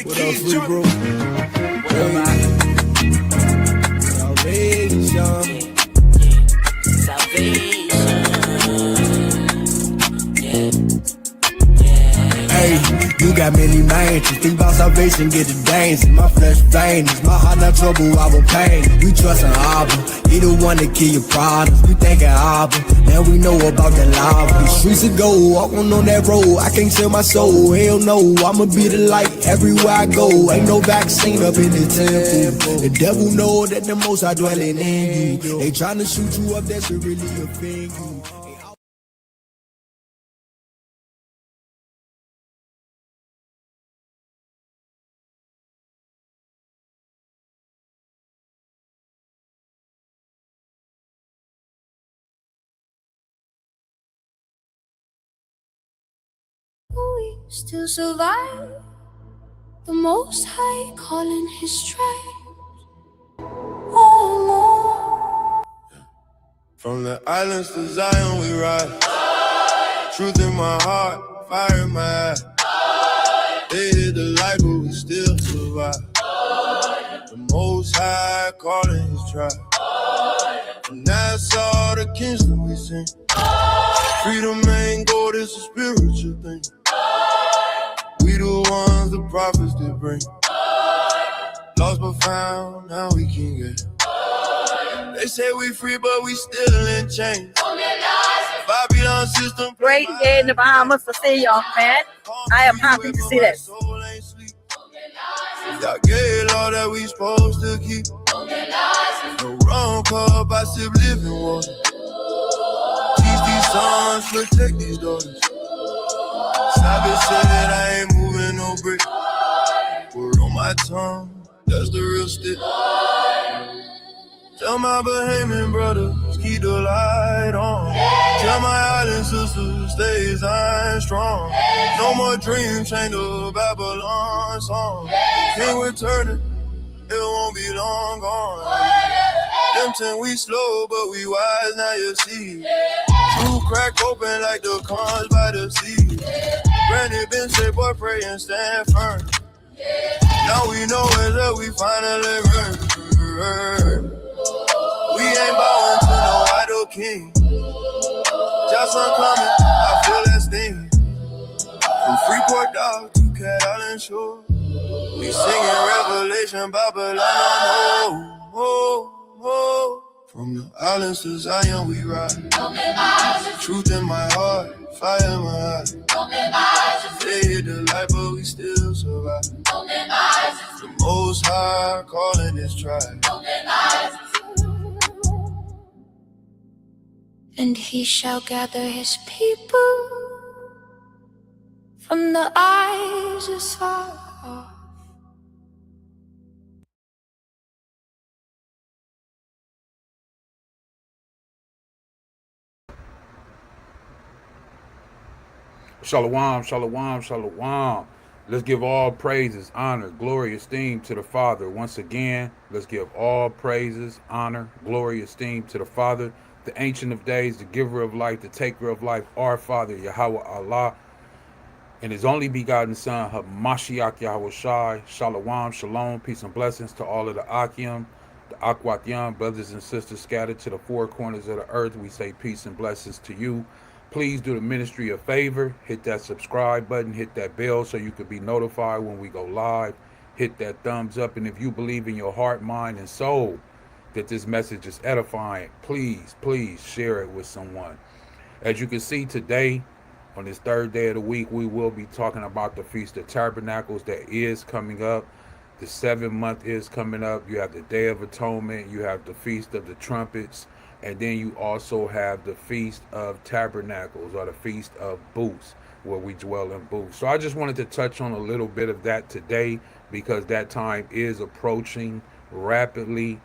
What up, free bro? Salvation. Hey, you got many minds. You think about salvation, get the dance. In my flesh vein, is my heart not trouble, I will pain. We trust in Abba, he the one that kill your problems. We thanking Abba, now we know about that lava. The streets of gold, walking on that road, I can't sell my soul. Hell no, I'ma be the light everywhere I go. Ain't no vaccine up in the temple. The devil know that the most I dwelling in you. They tryna shoot you up, that should really offend you. We still survive. The Most High calling his tribe. Oh, from the islands to Zion we ride. Truth in my heart, fire in my eye. They hit the light, but we still survive. The Most High calling his tribe. And that's all the kings that we sing. Freedom ain't gold, it's a spiritual thing. We the ones the prophets did bring. Lost but found, now we can get. They say we free, but we still in chains. Babylon system. Great day in the Bahamas to see y'all, man. I am happy to see this. Y'all get all that we supposed to keep. No wrong cup, I sip living water. Teach these sons, protect these daughters. Sabbath said I ain't moving no brick. Word on my tongue, that's the real stick. Tell my Bahamian brothers, keep the light on. Tell my island sisters, stay I'm strong. No more dreams, change the Babylon song. King returning, it won't be long gone. Them 10 we slow, but we wise, now you see. True crack open like the corns by the sea. Granny been said, boy, pray and stand firm. Now we know it's up, we finally learn. We ain't bowing to no idol king. Johnson coming, I feel that sting. From Freeport Dog to Cat Island Shore. We singing Revelation, Babylon, oh, oh, oh. From the islands to Zion we ride. Truth in my heart, fire in my eye. They hit the light, but we still survive. The Most High calling his tribe. and he shall gather his people from the eyes as far off. Shalom, shalom, shalom. Let's give all praises, honor, glory, esteem to the Father. Once again, let's give all praises, honor, glory, esteem to the Father, the Ancient of Days, the Giver of Life, the Taker of Life, our Father, Yahweh Allah, and His only begotten Son, Hamashiach Yahweh Shai. Shalom, shalom, peace and blessings to all of the Akim, the Akwatyam, brothers and sisters scattered to the four corners of the earth. We say peace and blessings to you. Please do the ministry a favor, hit that subscribe button, hit that bell so you can be notified when we go live, hit that thumbs up, and if you believe in your heart, mind, and soul that this message is edifying, please share it with someone. As you can see today, on this third day of the week, we will be talking about the Feast of Tabernacles that is coming up. The 7th month is coming up. You have the Day of Atonement, you have the Feast of the Trumpets, and then you also have the Feast of Tabernacles, or the Feast of Booths, where we dwell in booths. So I just wanted to touch on a little bit of that today, because that time is approaching rapidly.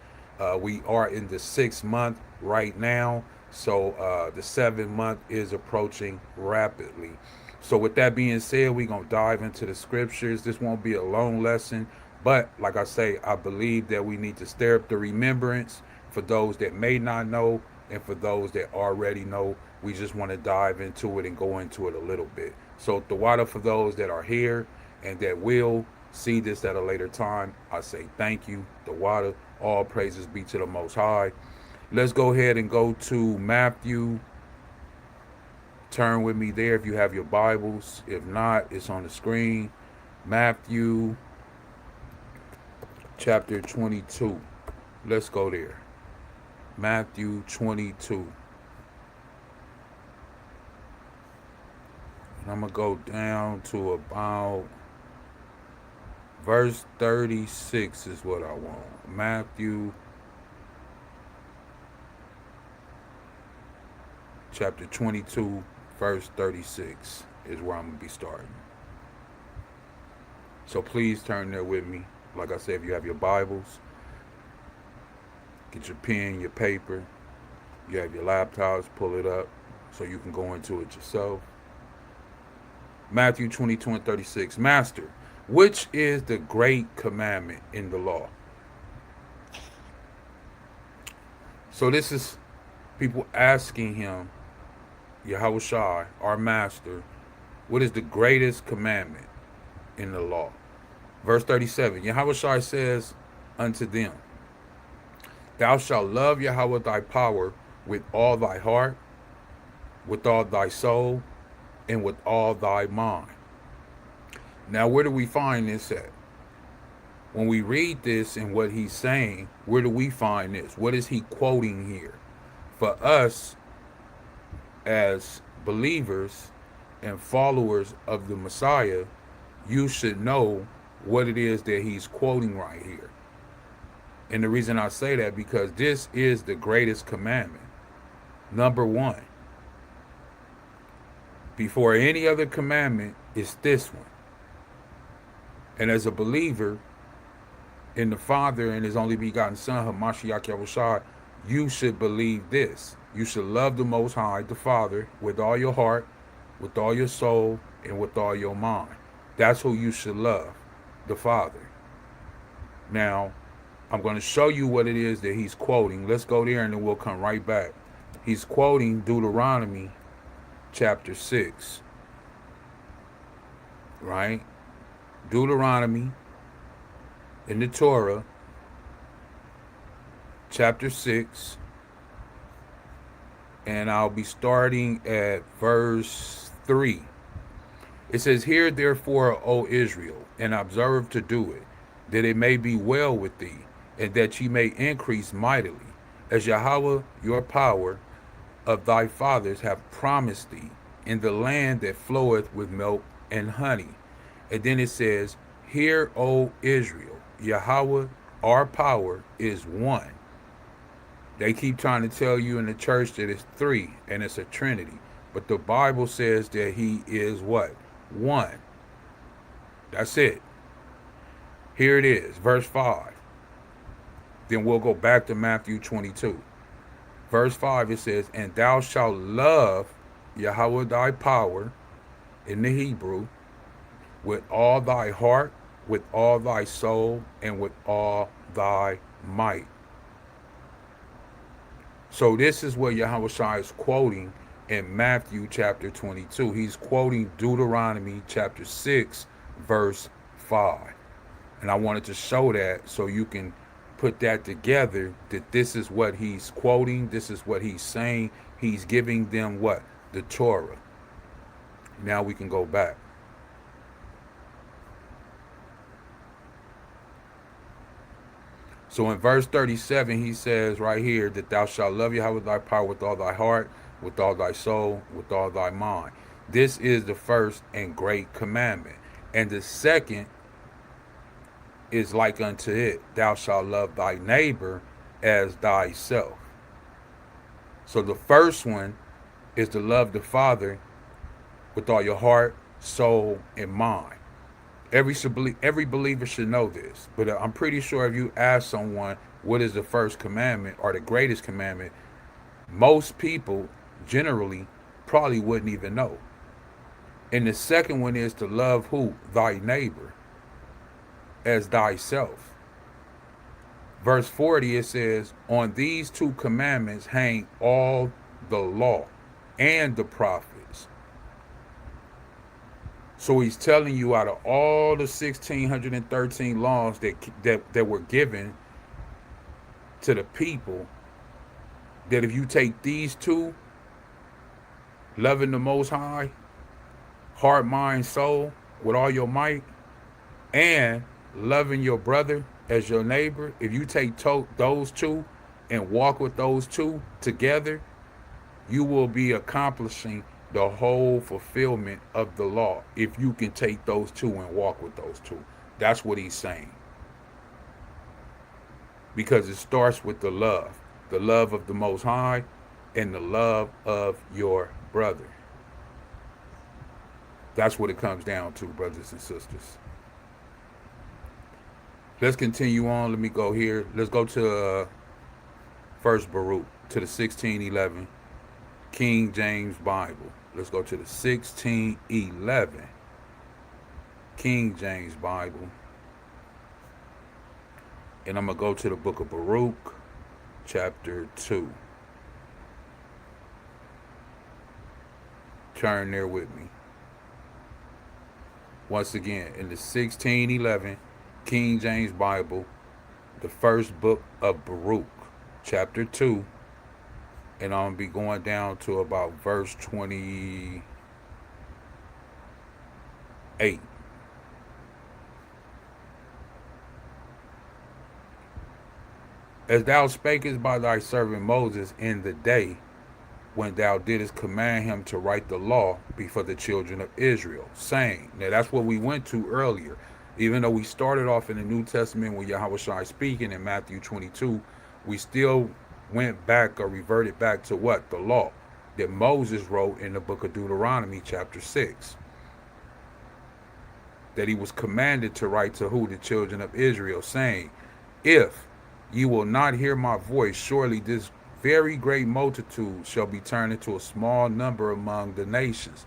We are in the 6th month right now, so the 7th month is approaching rapidly. So with that being said, we're going to dive into the scriptures. This won't be a long lesson, but like I say, I believe that we need to stir up the remembrance for those that may not know, and for those that already know. We just want to dive into it and go into it a little bit. So the water for those that are here and that will see this at a later time, I say thank you. The water, all praises be to the Most High. Let's go ahead and go to Matthew. Turn with me there if you have your Bibles. If not, it's on the screen. Matthew chapter 22. Let's go there. Matthew 22. And I'm going to go down to about verse 36 is what I want. Matthew chapter 22, verse 36 is where I'm going to be starting. So please turn there with me. Like I said, if you have your Bibles, get your pen, your paper, you have your laptops, pull it up so you can go into it yourself. Matthew 22 and 36. Master, which is the great commandment in the law? So this is people asking him, Yhwh, our master, what is the greatest commandment in the law? Verse 37, Yhwh says unto them, Thou shalt love Yahweh thy power with all thy heart, with all thy soul, and with all thy mind. Now, where do we find this at? When we read this and what he's saying, where do we find this? What is he quoting here? For us, as believers and followers of the Messiah, you should know what it is that he's quoting right here. And the reason I say that, because this is the greatest commandment. Number one. Before any other commandment is this one. And as a believer in the Father and his only begotten Son, Hamashiach Yahweh, you should believe this. You should love the Most High, the Father, with all your heart, with all your soul, and with all your mind. That's who you should love, the Father. Now, I'm going to show you what it is that he's quoting. Let's go there and then we'll come right back. He's quoting Deuteronomy chapter 6. Right? Deuteronomy in the Torah, chapter 6. And I'll be starting at verse 3. It says, Hear therefore, O Israel, and observe to do it, that it may be well with thee, and that ye may increase mightily, as Yahweh your power of thy fathers have promised thee, in the land that floweth with milk and honey. And then it says, Hear, O Israel, Yahweh our power is one. They keep trying to tell you in the church that it's three and it's a trinity. But the Bible says that he is what? One. That's it. Here it is, verse 5. Then we'll go back to Matthew 22. Verse 5, it says, And thou shalt love Yahweh thy power, in the Hebrew, with all thy heart, with all thy soul, and with all thy might. So this is what Yahweh is quoting in Matthew chapter 22. He's quoting Deuteronomy chapter 6, verse 5. And I wanted to show that so you can put that together, that this is what he's quoting. This is what he's saying. He's giving them what? The Torah. Now we can go back. So in verse 37, he says right here that thou shalt love Yahweh thy power with all thy heart, with all thy soul, with all thy mind. This is the first and great commandment. And the second is like unto it, thou shalt love thy neighbor as thyself. So the first one is to love the Father with all your heart, soul, and mind. Every believer should know this, but I'm pretty sure if you ask someone what is the first commandment or the greatest commandment, most people generally probably wouldn't even know. And the second one is to love who? Thy neighbor as thyself. Verse 40, it says, On these two commandments hang all the law and the prophets. So he's telling you out of all the 1,613 laws that were given to the people, that if you take these two, loving the Most High, heart, mind, soul, with all your might, and loving your brother as your neighbor, if you take those two and walk with those two together, you will be accomplishing the whole fulfillment of the law if you can take those two and walk with those two. That's what he's saying. Because it starts with the love of the Most High and the love of your brother. That's what it comes down to, brothers and sisters. Let's continue on. Let me go here. Let's go to First Baruch, to the 1611 King James Bible. Let's go to the 1611 King James Bible. And I'm going to go to the book of Baruch, chapter 2. Turn there with me. Once again, in the 1611 King James Bible, the first book of Baruch, chapter 2. And I'm going to be going down to about verse 28. As thou spakest by thy servant Moses in the day when thou didst command him to write the law before the children of Israel, saying, now that's what we went to earlier. Even though we started off in the New Testament with Yahweh speaking in Matthew 22, we still went back or reverted back to what? The law that Moses wrote in the book of Deuteronomy chapter 6. That he was commanded to write to who? The children of Israel, saying, if you will not hear my voice, surely this very great multitude shall be turned into a small number among the nations,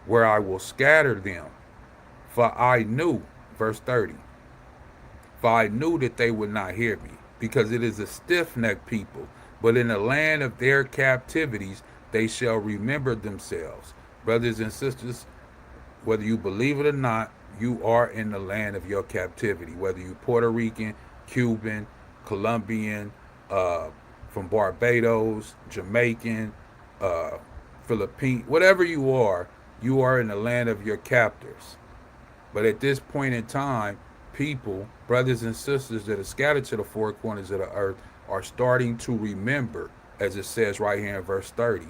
where I will scatter them. For I knew, verse 30, for I knew that they would not hear me, because it is a stiff-necked people. But in the land of their captivities, they shall remember themselves. Brothers and sisters, whether you believe it or not, you are in the land of your captivity. Whether you're Puerto Rican, Cuban, Colombian, from Barbados, Jamaican, Philippine, whatever you are in the land of your captors. But at this point in time, people, brothers and sisters that are scattered to the four corners of the earth, are starting to remember, as it says right here in verse 30,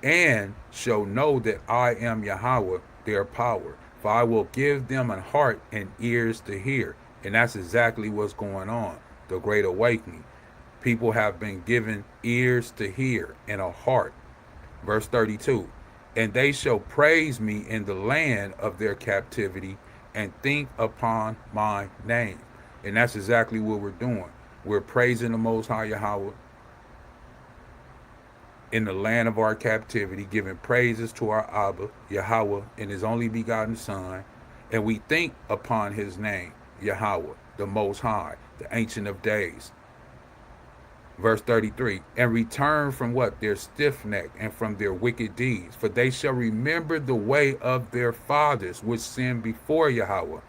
and shall know that I am Yahweh, their power. For I will give them a heart and ears to hear. And that's exactly what's going on. The Great Awakening. People have been given ears to hear and a heart. Verse 32. And they shall praise me in the land of their captivity and think upon my name. And that's exactly what we're doing. We're praising the Most High Yahweh in the land of our captivity, giving praises to our Abba, Yahweh, and his only begotten Son. And we think upon his name, Yahweh, the Most High, the Ancient of Days. Verse 33, and return from what? Their stiff neck and from their wicked deeds. For they shall remember the way of their fathers, which sinned before Yahweh.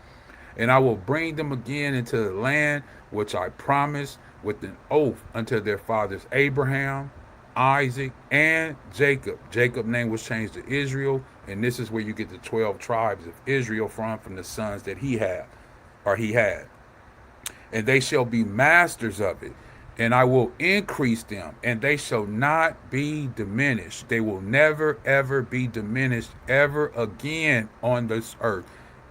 And I will bring them again into the land which I promised with an oath unto their fathers Abraham, Isaac, and Jacob. Jacob's name was changed to Israel, and this is where you get the 12 tribes of Israel from the sons that he had. And they shall be masters of it, and I will increase them, and they shall not be diminished. They will never, ever be diminished ever again on this earth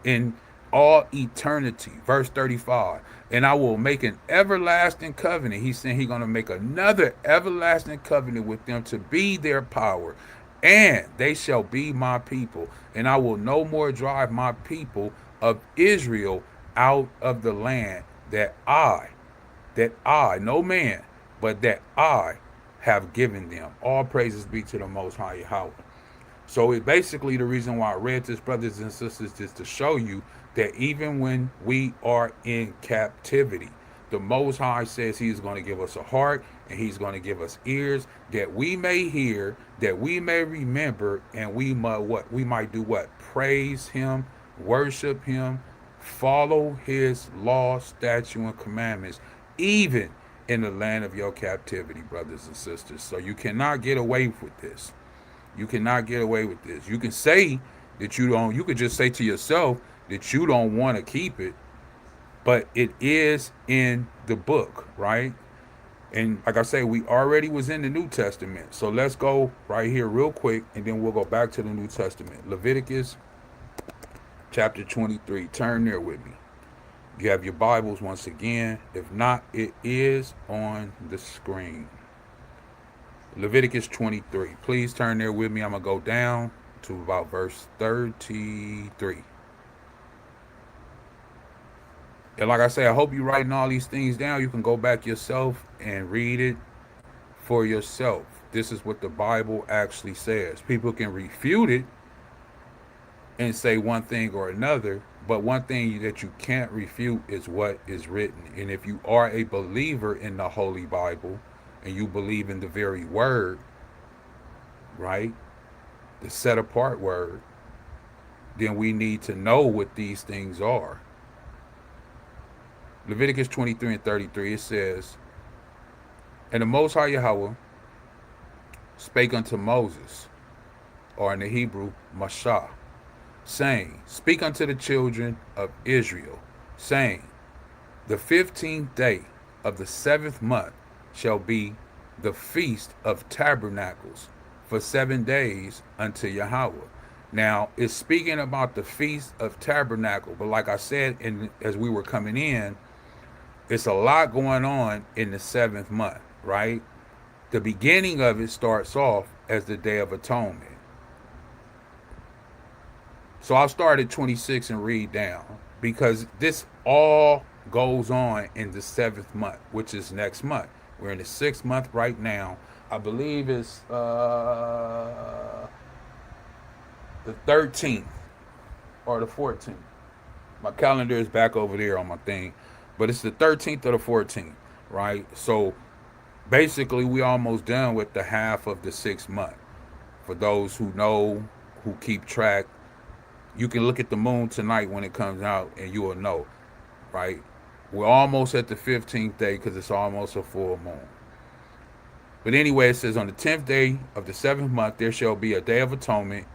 in all eternity. Verse 35, and I will make an everlasting covenant. He's saying he's going to make another everlasting covenant with them to be their power, and they shall be my people. And I will no more drive my people of Israel out of the land that I, no man, but that I have given them. All praises be to the Most High Yahweh. So it basically, the reason why I read this, brothers and sisters, is to show you that even when we are in captivity, the Most High says he's going to give us a heart and he's going to give us ears that we may hear, that we may remember, and we might what? We might do what? Praise him, worship him, follow his law, statute, and commandments, even in the land of your captivity, brothers and sisters. So you cannot get away with this. You cannot get away with this. You can say that you don't, you could just say to yourself that you don't want to keep it, but it is in the book, right? And like I say, we already was in the New Testament. So let's go right here real quick, and then we'll go back to the New Testament. Leviticus chapter 23. Turn there with me. You have your Bibles once again. If not, it is on the screen. Leviticus 23. Please turn there with me. I'm going to go down to about verse 33. And like I say, I hope you're writing all these things down. You can go back yourself and read it for yourself. This is what the Bible actually says. People can refute it and say one thing or another, but one thing that you can't refute is what is written. And if you are a believer in the Holy Bible and you believe in the very word, right, the set apart word, then we need to know what these things are. Leviticus 23 and 33, it says, and the Most High Yhwh spake unto Moses, or in the Hebrew, Mashah, saying, speak unto the children of Israel, saying, the 15th day of the 7th month shall be the feast of tabernacles for 7 days unto Yhwh. Now, it's speaking about the feast of tabernacle, but like I said, as we were coming in, it's a lot going on in the 7th month, right? The beginning of it starts off as the Day of Atonement. So I'll start at 26 and read down, because this all goes on in the 7th month, which is next month. We're in the 6th month right now. I believe it's the 13th or the 14th. My calendar is back over there on my thing, but it's the 13th or the 14th, right? So basically we almost done with the half of the 6th month. For those who know, who keep track, you can look at the moon tonight when it comes out and you will know, right? We're almost at the 15th day because it's almost a full moon. But anyway, it says, on the 10th day of the 7th month, there shall be a day of atonement.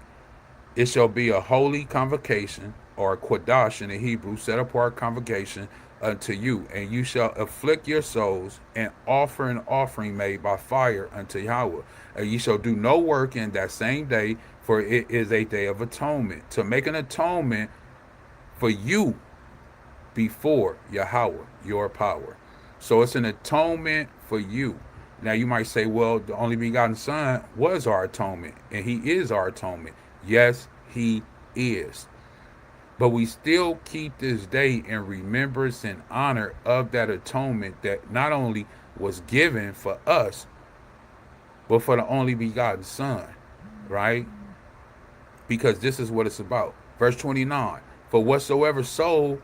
It shall be a holy convocation, or a Kodash in the Hebrew, set apart convocation unto you. And you shall afflict your souls and offer an offering made by fire unto Yhwh. And ye shall do no work in that same day, for it is a day of atonement, to make an atonement for you before Yhwh, your power. So it's an atonement for you. Now you might say, well, the only begotten Son was our atonement, and he is our atonement. Yes, he is. But we still keep this day in remembrance and honor of that atonement that not only was given for us, but for the only begotten Son, right? Because this is what it's about. Verse 29, for whatsoever soul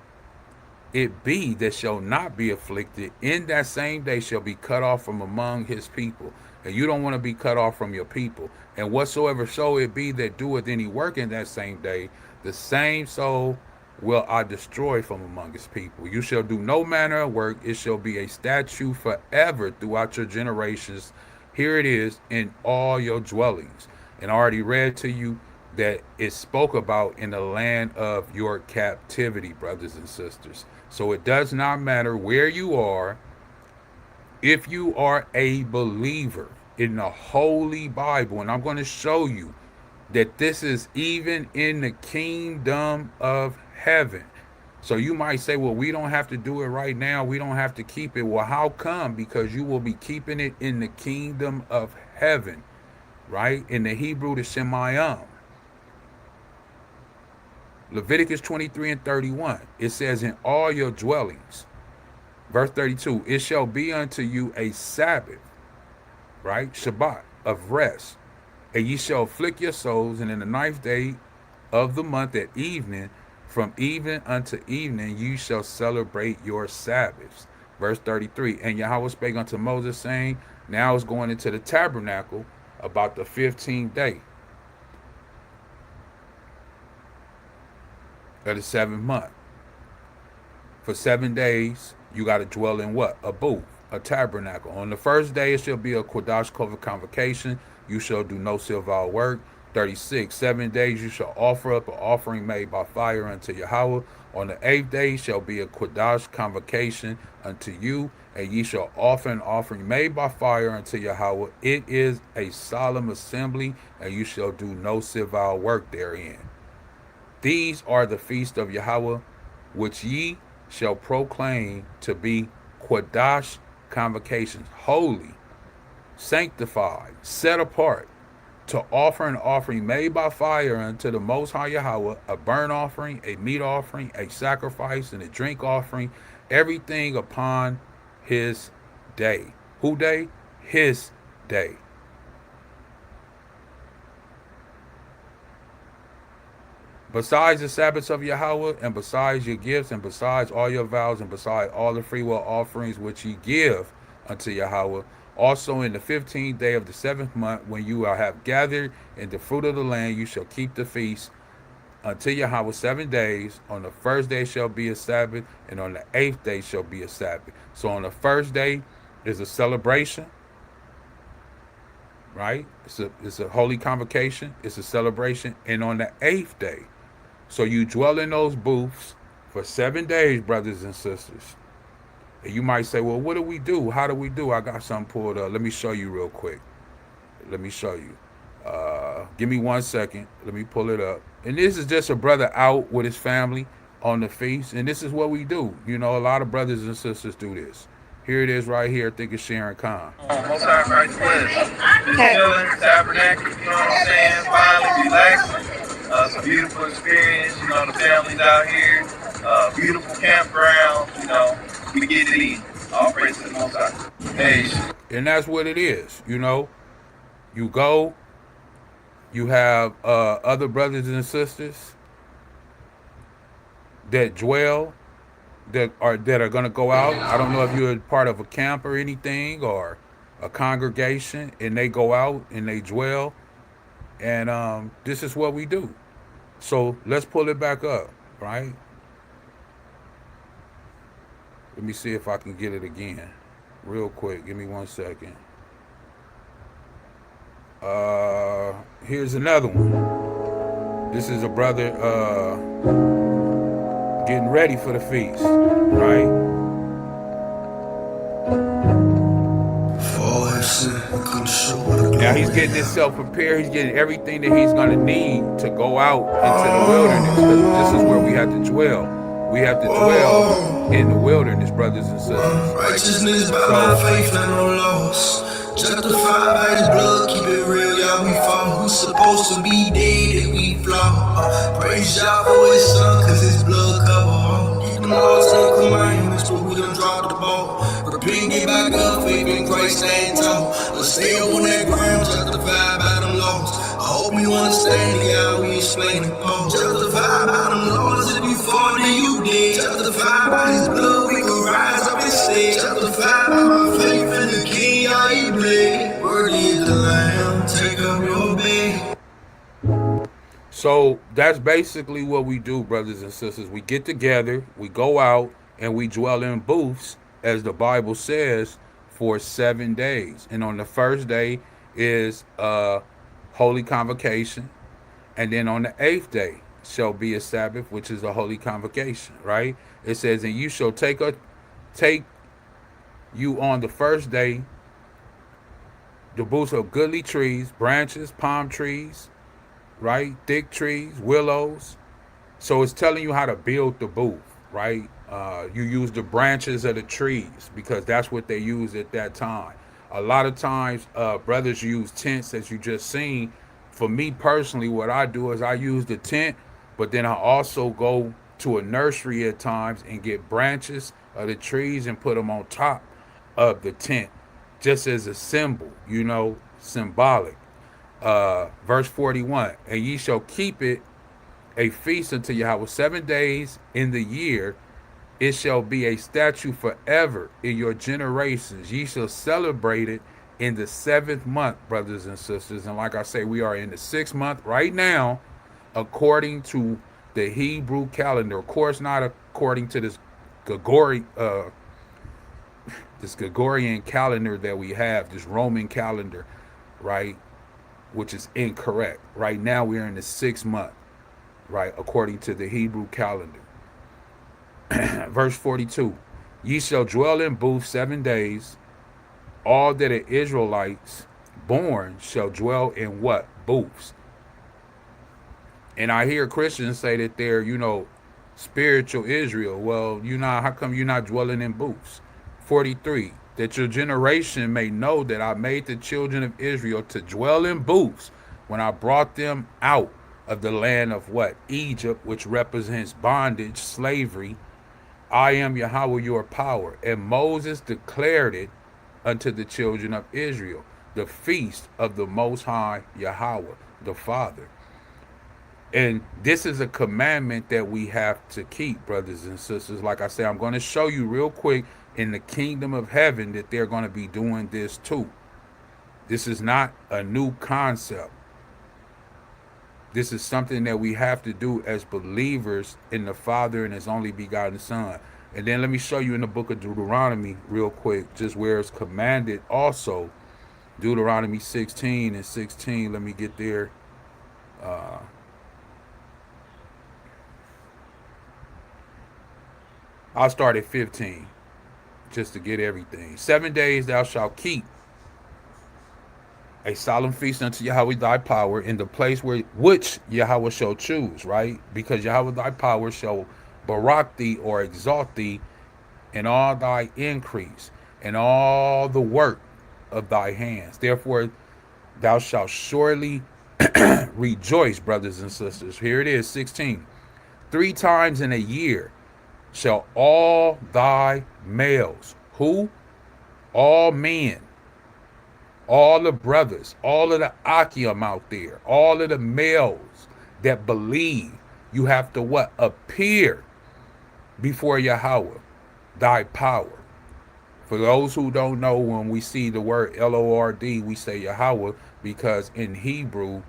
it be that shall not be afflicted, in that same day shall be cut off from among his people. And you don't want to be cut off from your people. And whatsoever soul it be that doeth any work in that same day, the same soul will I destroy from among his people. You shall do no manner of work. It shall be a statute forever throughout your generations. Here it is in all your dwellings. And I already read to you that it spoke about in the land of your captivity, brothers and sisters. So it does not matter where you are. If you are a believer in the Holy Bible, and I'm going to show you that this is even in the kingdom of heaven. So you might say, well, we don't have to do it right now. We don't have to keep it. Well, how come? Because you will be keeping it in the kingdom of heaven, right? In the Hebrew, the Shemayim. Leviticus 23 and 31, it says, in all your dwellings. Verse 32, it shall be unto you a Sabbath, right? Shabbat of rest. And ye shall afflict your souls, and in the 9th day of the month at evening, from even unto evening, you shall celebrate your Sabbaths. Verse 33. And Yahweh spake unto Moses, saying, now it's going into the tabernacle about the 15th day of the 7th month. For 7 days, you got to dwell in what? A booth, a tabernacle. On the first day, it shall be a Kodash convocation. You shall do no servile work. 36. 7 days you shall offer up an offering made by fire unto Yahweh. On the 8th day shall be a Kodash convocation unto you, and ye shall offer an offering made by fire unto Yahweh. It is a solemn assembly, and you shall do no servile work therein. These are the feasts of Yahweh, which ye shall proclaim to be Kodash convocations, holy, sanctified, set apart, to offer an offering made by fire unto the Most High Yahweh, a burnt offering, a meat offering, a sacrifice, and a drink offering, everything upon his day. Who day? His day. Besides the Sabbaths of Yahweh, and besides your gifts, and besides all your vows, and besides all the freewill offerings which ye give unto Yahweh, also in the 15th day of the 7th month, when you have gathered in the fruit of the land, you shall keep the feast unto Yahweh 7 days. On the first day shall be a Sabbath, and on the 8th day shall be a Sabbath. So on the first day is a celebration, right? It's a holy convocation. It's a celebration. And on the 8th day, so you dwell in those booths for 7 days, brothers and sisters. And you might say, well, what do we do? How do we do? I got something pulled up. Let me show you real quick. Let me show you. Give me 1 second. Let me pull it up. And this is just a brother out with his family on the feast. And this is what we do. You know, a lot of brothers and sisters do this. Here it is right here. I think it's Sharon Khan. Most High Christ bless. Chilling, Tabernacles, you know what I'm saying? Finally relaxing. It's a beautiful experience. You know, the family's out here. Beautiful campground. You know, we get it in. All praise to the Most High. Hey. And that's what it is. You know, you go, you have other brothers and sisters that dwell, that are going to go out. I don't know if you're part of a camp or anything, or a congregation, and they go out and they dwell. And this is what we do. So let's pull it back up, right? Let me see if I can get it again real quick. Give me 1 second. Here's another one. This is a brother getting ready for the feast, right? Now he's getting himself prepared. He's getting everything that he's going to need to go out into the wilderness, because this is where we have to dwell. We have to dwell in the wilderness, brothers and sisters. Righteousness by my faith, not no loss. Justified by his blood, keep it real, y'all, we fall. Who's supposed to be dead and we flaw? Praise y'all for his son, cause his blood cover all. Keep them laws and commandments, but we done dropped the ball. Repent, get back up, faith in Christ, stand tall. Let's stay up on that ground, justified by them laws. I hope you understand how we explain it. Justified by them laws, if you fall, then you dead. Justified by his blood, we can rise up and stay. Justified by my faith in the King, how he bled. Worthy is the Lamb, take up your bed. So that's basically what we do, brothers and sisters. We get together, we go out, and we dwell in booths, as the Bible says, for 7 days. And on the first day is a holy convocation. And then on the 8th day shall be a Sabbath, which is a holy convocation, right? It says, and you shall take you on the first day the booths of goodly trees, branches, palm trees, right? Thick trees, willows. So it's telling you how to build the booth, right? You use the branches of the trees, because that's what they used at that time. A lot of times, brothers use tents, as you just seen. For me personally, what I do is I use the tent, but then I also go to a nursery at times and get branches of the trees and put them on top of the tent, just as a symbol, you know, symbolic. Verse 41, and ye shall keep it a feast unto Yahweh 7 days in the year. It shall be a statute forever in your generations. Ye shall celebrate it in the 7th month, brothers and sisters. And like I say, we are in the 6th month right now, according to the Hebrew calendar. Of course, not according to this Gregorian calendar that we have, this Roman calendar, right? Which is incorrect. Right now, we're in the 6th month, right? According to the Hebrew calendar. Verse 42, ye shall dwell in booths 7 days. All that are Israelites born shall dwell in what? Booths. And I hear Christians say that they're, spiritual Israel. Well, how come you're not dwelling in booths? 43, that your generation may know that I made the children of Israel to dwell in booths when I brought them out of the land of what? Egypt, which represents bondage, slavery. I am Yhwh your power. And Moses declared it unto the children of Israel, the feast of the Most High Yhwh, the Father. And this is a commandment that we have to keep, brothers and sisters. Like I said, I'm going to show you real quick in the kingdom of heaven that they're going to be doing this too. This is not a new concept. This is something that we have to do as believers in the Father and His only begotten Son. And then let me show you in the book of Deuteronomy real quick, just where it's commanded also. Deuteronomy 16 and 16. Let me get there. I'll start at 15 just to get everything. 7 days thou shalt keep a solemn feast unto Yhwh thy power in the place which Yhwh shall choose, right? Because Yhwh thy power shall barak thee or exalt thee in all thy increase and all the work of thy hands. Therefore thou shalt surely rejoice, brothers and sisters. Here it is, 16. 3 times in a year shall all thy males, who? All men, all the brothers, all of the Akim out there, all of the males that believe, you have to what? Appear before Yhwh, thy power. For those who don't know, when we see the word Lord, we say Yhwh because in Hebrew,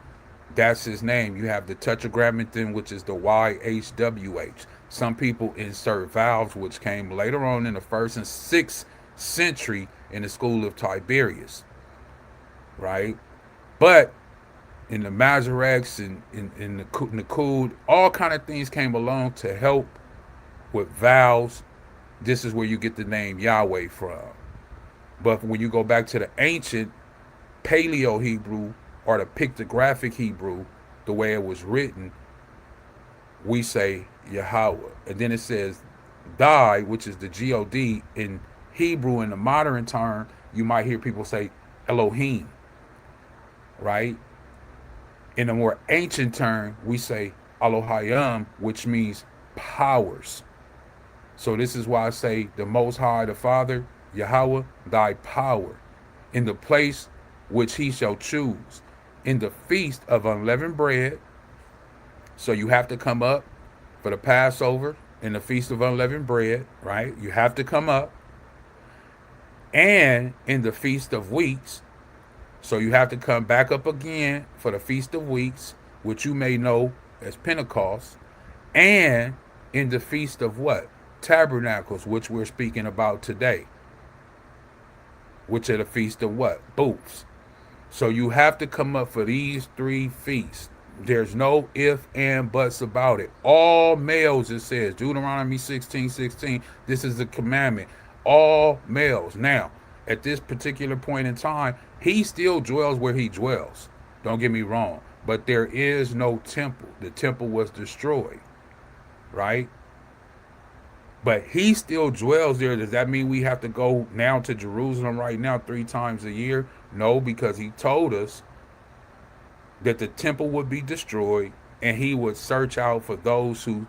that's his name. You have the tetragrammaton, which is the YHWH. Some people insert vowels, which came later on in the 1st and 6th century in the school of Tiberius. Right? But in the Masoretes and in the Nakud, all kind of things came along to help with vowels. This is where you get the name Yahweh from. But when you go back to the ancient Paleo Hebrew or the pictographic Hebrew, the way it was written, we say Yhwh. And then it says thy, which is the God. In Hebrew, in the modern term, you might hear people say Elohim. Right? In a more ancient term, we say Elohim, which means powers. So this is why I say the Most High, the Father, Yhwh, thy power, in the place which he shall choose, in the feast of unleavened bread. So you have to come up for the Passover in the feast of unleavened bread, right? You have to come up. And in the feast of weeks. So you have to come back up again for the Feast of Weeks, which you may know as Pentecost, and in the Feast of what? Tabernacles, which we're speaking about today, which are the Feast of what? Booths. So you have to come up for these 3 feasts. There's no if and buts about it. All males, it says, Deuteronomy 16:16. This is the commandment. All males. Now, at this particular point in time, he still dwells where he dwells. Don't get me wrong. But there is no temple. The temple was destroyed. Right? But he still dwells there. Does that mean we have to go now to Jerusalem right now 3 times a year? No, because he told us that the temple would be destroyed and he would search out for those who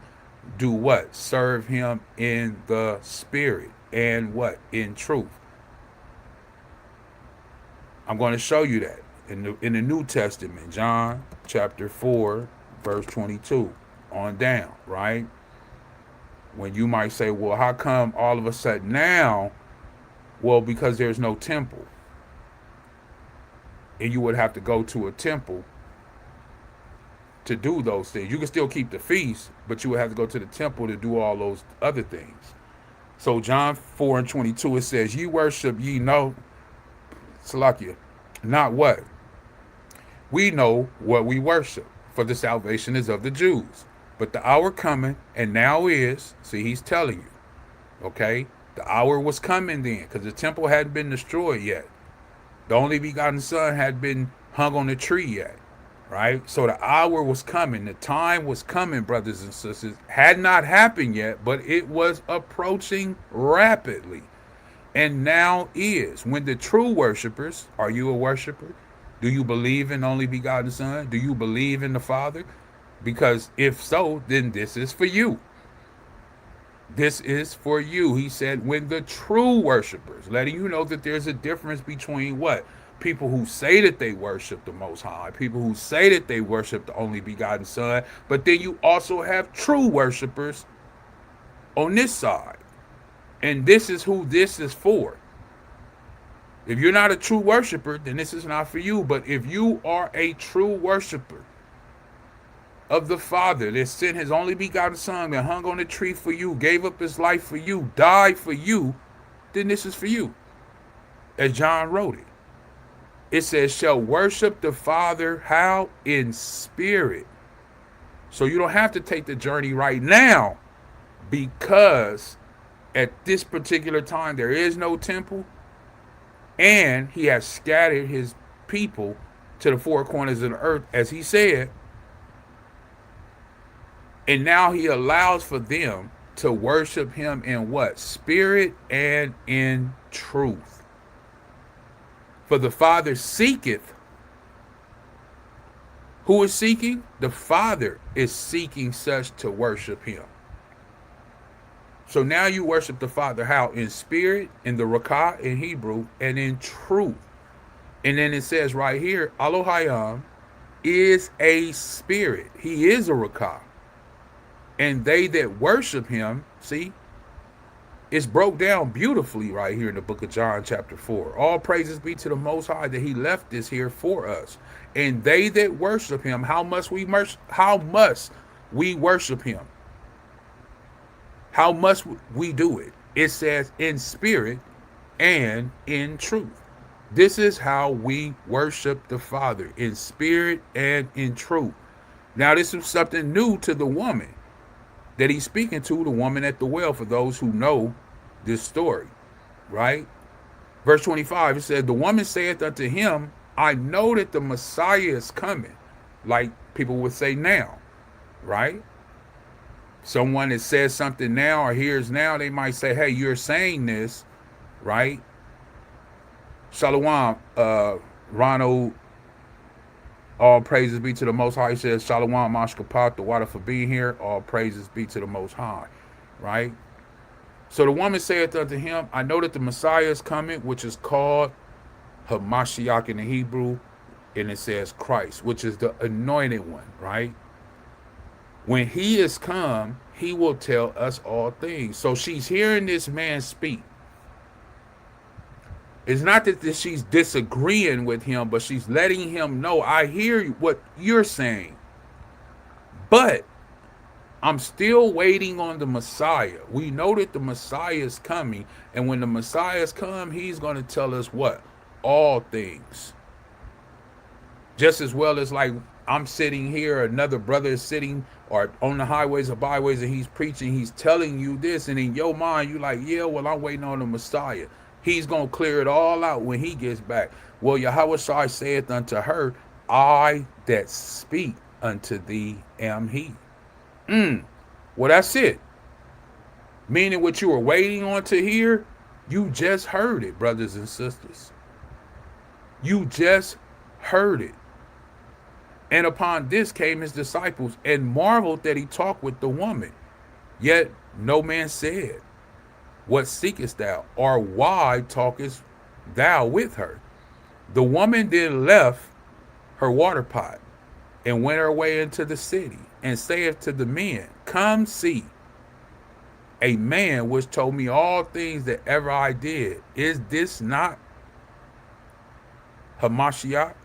do what? Serve him in the spirit and what? In truth. I'm going to show you that in the New Testament, John chapter 4, verse 22 on down, right? When you might say, well, how come all of a sudden now? Well, because there's no temple. And you would have to go to a temple to do those things. You can still keep the feast, but you would have to go to the temple to do all those other things. So John 4:22, it says, ye worship ye know, Salakia, not what? We know what we worship, for the salvation is of the Jews. But the hour coming, and now is, see, he's telling you, okay? The hour was coming then, because the temple hadn't been destroyed yet. The only begotten Son had been hung on the tree yet, right? So the hour was coming. The time was coming, brothers and sisters. Had not happened yet, but it was approaching rapidly. And now is, when the true worshipers, are you a worshiper? Do you believe in the only begotten Son? Do you believe in the Father? Because if so, then this is for you. This is for you. He said, when the true worshipers, letting you know that there's a difference between what? People who say that they worship the Most High, people who say that they worship the only begotten Son, but then you also have true worshipers on this side. And this is who this is for. If you're not a true worshiper, then this is not for you. But if you are a true worshiper of the Father that sent his only begotten Son, that hung on the tree for you, gave up his life for you, died for you, then this is for you. As John wrote it. It says, shall worship the Father, how? In spirit. So you don't have to take the journey right now, because at this particular time there is no temple, and he has scattered his people to the four corners of the earth, as he said. And now he allows for them to worship him in what? Spirit and in truth. For the Father seeketh. Who is seeking? The Father is seeking such to worship him. So now you worship the Father how? In spirit, in the Rakah in Hebrew, and in truth. And then it says right here, Elohayim is a spirit. He is a Rakah. And they that worship him, see, it's broke down beautifully right here in the book of John chapter 4. All praises be to the Most High that he left this here for us. And they that worship him, how must we worship him? How must we do it? It says in spirit and in truth. This is how we worship the Father, in spirit and in truth. Now this is something new to the woman that he's speaking to, the woman at the well, for those who know this story, right? Verse 25, it said, the woman saith unto him, I know that the Messiah is coming, like people would say now, right? Someone that says something now or hears now, they might say, hey, you're saying this, right? Shalom, Ronald, all praises be to the Most High. He says, Shalom, Mashkapat, the water for being here. All praises be to the Most High, right? So the woman saith unto him, I know that the Messiah is coming, which is called Hamashiach in the Hebrew, and it says Christ, which is the anointed one, right? When he is come, he will tell us all things. So she's hearing this man speak. It's not that she's disagreeing with him, but she's letting him know, I hear what you're saying, but I'm still waiting on the Messiah. We know that the Messiah is coming, and when the Messiah has come, he's going to tell us what? All things. Just as well as like I'm sitting here, another brother is sitting or on the highways or byways, and he's preaching, he's telling you this, and in your mind, you like, yeah, well, I'm waiting on the Messiah. He's going to clear it all out when he gets back. Well, Yahweh saith unto her, I that speak unto thee am he. Well, that's it. Meaning what you were waiting on to hear, you just heard it, brothers and sisters. You just heard it. And upon this came his disciples and marveled that he talked with the woman. Yet no man said, what seekest thou? Or why talkest thou with her? The woman then left her water pot and went her way into the city, and saith to the men, come see a man which told me all things that ever I did. Is this not Hamashiach,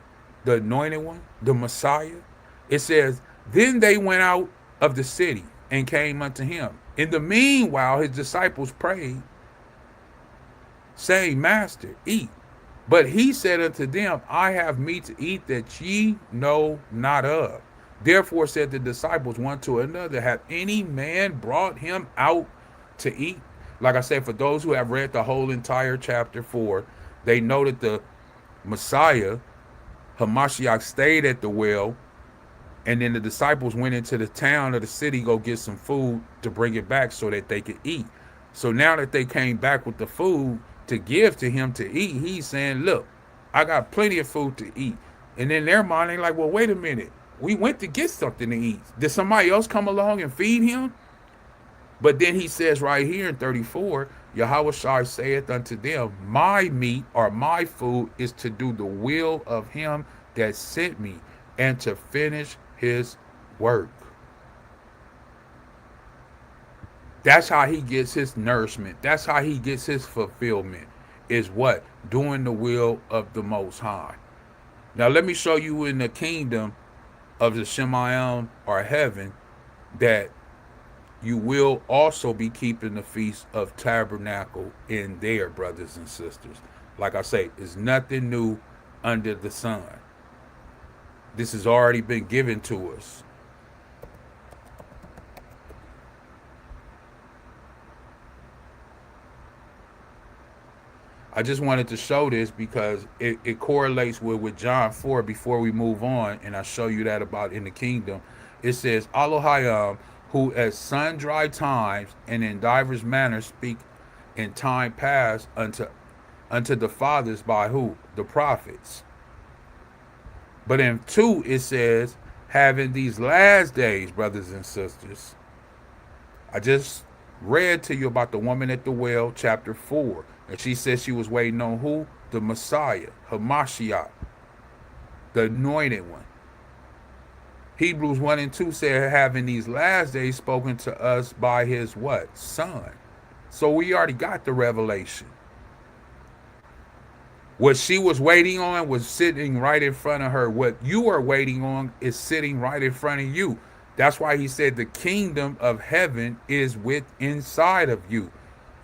the anointed one, the Messiah? It says, then they went out of the city and came unto him. In the meanwhile, his disciples prayed, saying, Master, eat. But he said unto them, I have meat to eat that ye know not of. Therefore said the disciples one to another, have any man brought him out to eat? Like I said, for those who have read the whole entire chapter 4, they know that the Messiah, Hamashiach, stayed at the well, and then the disciples went into the town or the city, go get some food to bring it back so that they could eat. So now that they came back with the food to give to him to eat, he's saying, look, I got plenty of food to eat. And in their mind, they're like, well, wait a minute. We went to get something to eat. Did somebody else come along and feed him? But then he says right here in 34, Yhwh saith unto them, my meat or my food is to do the will of him that sent me and to finish his work. That's how he gets his nourishment. That's how he gets his fulfillment, is what? Doing the will of the Most High. Now let me show you in the kingdom of the Shemayim or heaven that you will also be keeping the Feast of Tabernacle in there, brothers and sisters. Like I say, it's nothing new under the sun. This has already been given to us. I just wanted to show this because it correlates with John 4 before we move on, and I show you that about in the kingdom. It says, Elohim, who at sundry times and in divers manners speak in time past unto the fathers by who? The prophets. But in 2 it says, having these last days, brothers and sisters. I just read to you about the woman at the well, chapter 4. And she said she was waiting on who? The Messiah, Hamashiach, the anointed one. Hebrews 1 and 2 said, having these last days spoken to us by his what? Son. So we already got the revelation. What she was waiting on was sitting right in front of her. What you are waiting on is sitting right in front of you. That's why he said the kingdom of heaven is inside of you.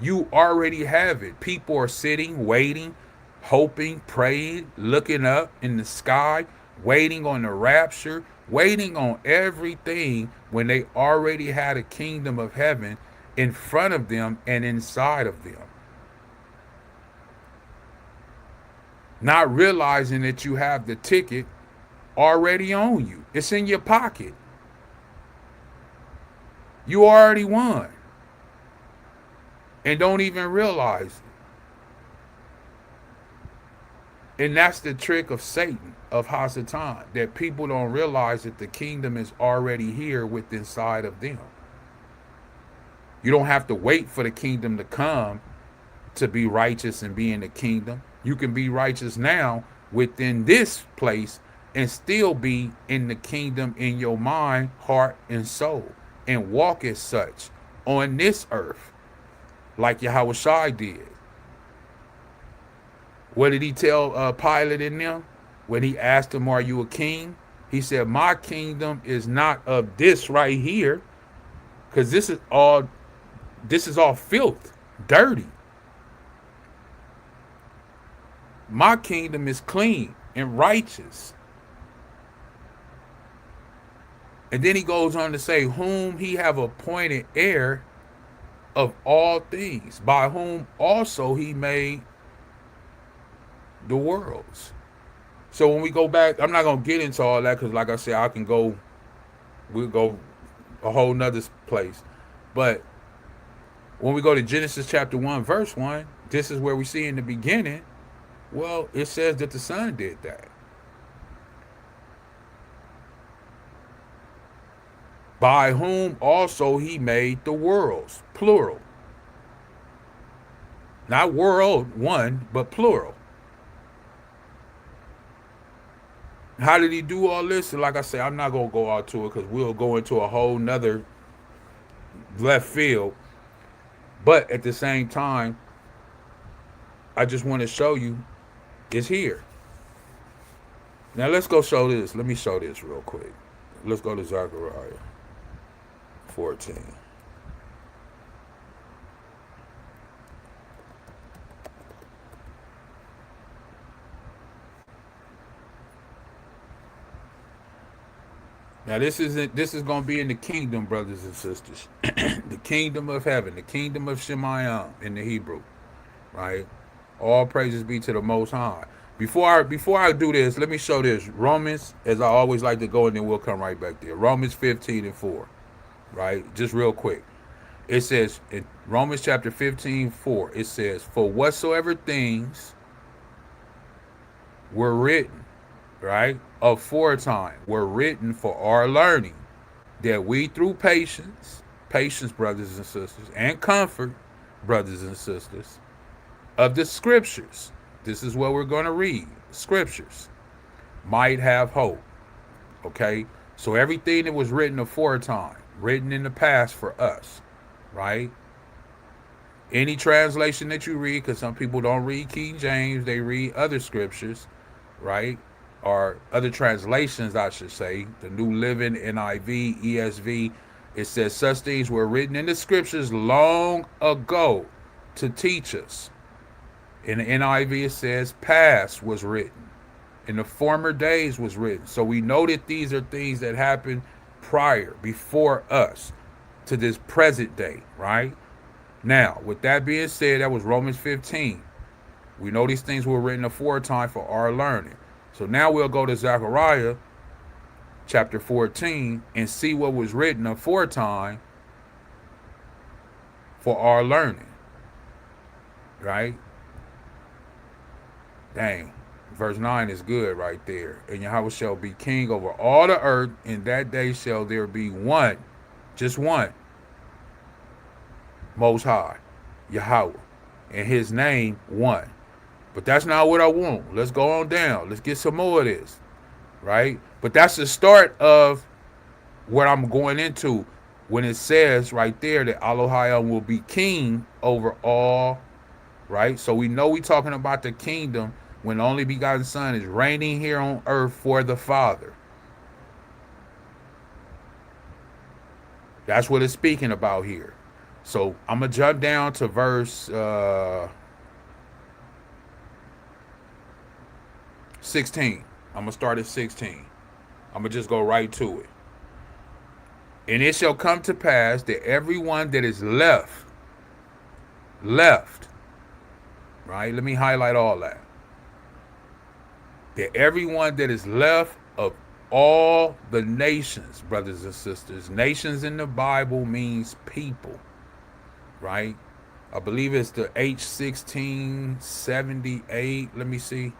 You already have it. People are sitting, waiting, hoping, praying, looking up in the sky, waiting on the rapture, waiting on everything when they already had a kingdom of heaven in front of them and inside of them. Not realizing that you have the ticket already on you. It's in your pocket. You already won. And don't even realize it. And that's the trick of Satan, of Hasatan, that people don't realize that the kingdom is already here within inside of them. You don't have to wait for the kingdom to come to be righteous and be in the kingdom. You can be righteous now within this place and still be in the kingdom in your mind, heart, and soul, and walk as such on this earth, like Yhwh did. What did he tell Pilate and them when he asked him, are you a king? He said, my kingdom is not of this right here, because this is all filth, dirty. My kingdom is clean and righteous. And then he goes on to say, whom he have appointed heir of all things, by whom also he made the worlds. So when we go back, I'm not going to get into all that because like I said, we'll go a whole nother place. But when we go to Genesis chapter 1, verse 1, this is where we see in the beginning, well, it says that the Son did that. By whom also he made the worlds, plural. Not world, one, but plural. How did he do all this? And like I said, I'm not going to go out to it because we'll go into a whole nother left field. But at the same time, I just want to show you it's here. Now let's go show this. Let me show this real quick. Let's go to Zechariah 14. Now this is going to be in the kingdom, brothers and sisters. The kingdom of heaven, the kingdom of Shemayim in the Hebrew, right? All praises be to the Most High. Before I do this, let me show this. Romans, as I always like to go, and then we'll come right back there. Romans 15:4, right? Just real quick. It says in Romans chapter 15:4, it says, "For whatsoever things were written, right, aforetime, were written for our learning, that we through patience, brothers and sisters, and comfort, brothers and sisters, of the scriptures," this is what we're going to read, scriptures, "might have hope." Okay? So everything that was written aforetime, written in the past for us, right? Any translation that you read, because some people don't read King James, they read other scriptures, right? Or other translations, I should say, the New Living, NIV, ESV. It says such things were written in the scriptures long ago to teach us. In the NIV, it says past was written. In the former days was written. So we know that these are things that happened prior, before us, to this present day, right? Now, with that being said, that was Romans 15. We know these things were written aforetime for our learning. So now we'll go to Zechariah chapter 14 and see what was written aforetime for our learning, right? Dang. Verse 9 is good right there. "And Yhwh shall be king over all the earth. In that day shall there be one," just one, "Most High, Yhwh, and his name one." But that's not what I want. Let's go on down. Let's get some more of this, right? But that's the start of what I'm going into when it says right there that Elohim will be king over all, right? So we know we're talking about the kingdom when the only begotten Son is reigning here on earth for the Father. That's what it's speaking about here. So I'm going to jump down to verse 16. I'm going to start at 16. I'm going to just go right to it. "And it shall come to pass that everyone that is left, right? Let me highlight all that. That everyone that is left of all the nations," brothers and sisters. Nations in the Bible means people, right? I believe it's the H1678. Let me see.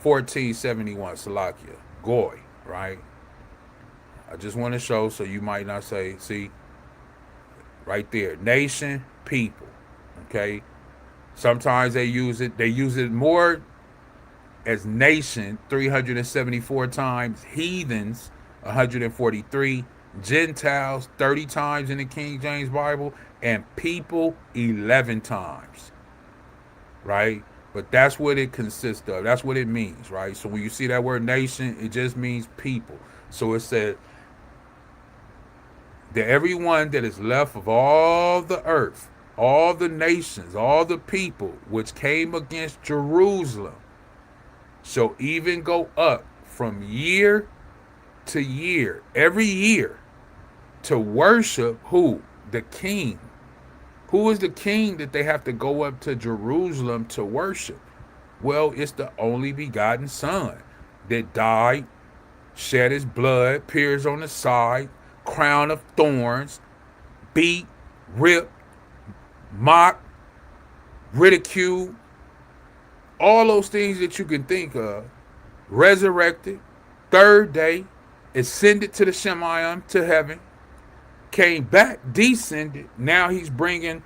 1471, Salakia. Goy, right? I just want to show so you might not say, see, right there. Nation, people, okay? Sometimes they use it more as nation 374 times, heathens 143, Gentiles 30 times in the King James Bible, and people 11 times, right? But that's what it consists of. That's what it means, right? So when you see that word nation, it just means people. So it said that everyone that is left of all the earth, all the nations, all the people which came against Jerusalem, shall even go up from year to year, every year, to worship who? The king. Who is the king that they have to go up to Jerusalem to worship? Well, it's the only begotten Son that died, shed his blood, pierced on the side, crown of thorns, beat, ripped, mocked, ridiculed, all those things that you can think of, resurrected, third day, ascended to the Shemayim, to heaven, came back, descended. Now he's bringing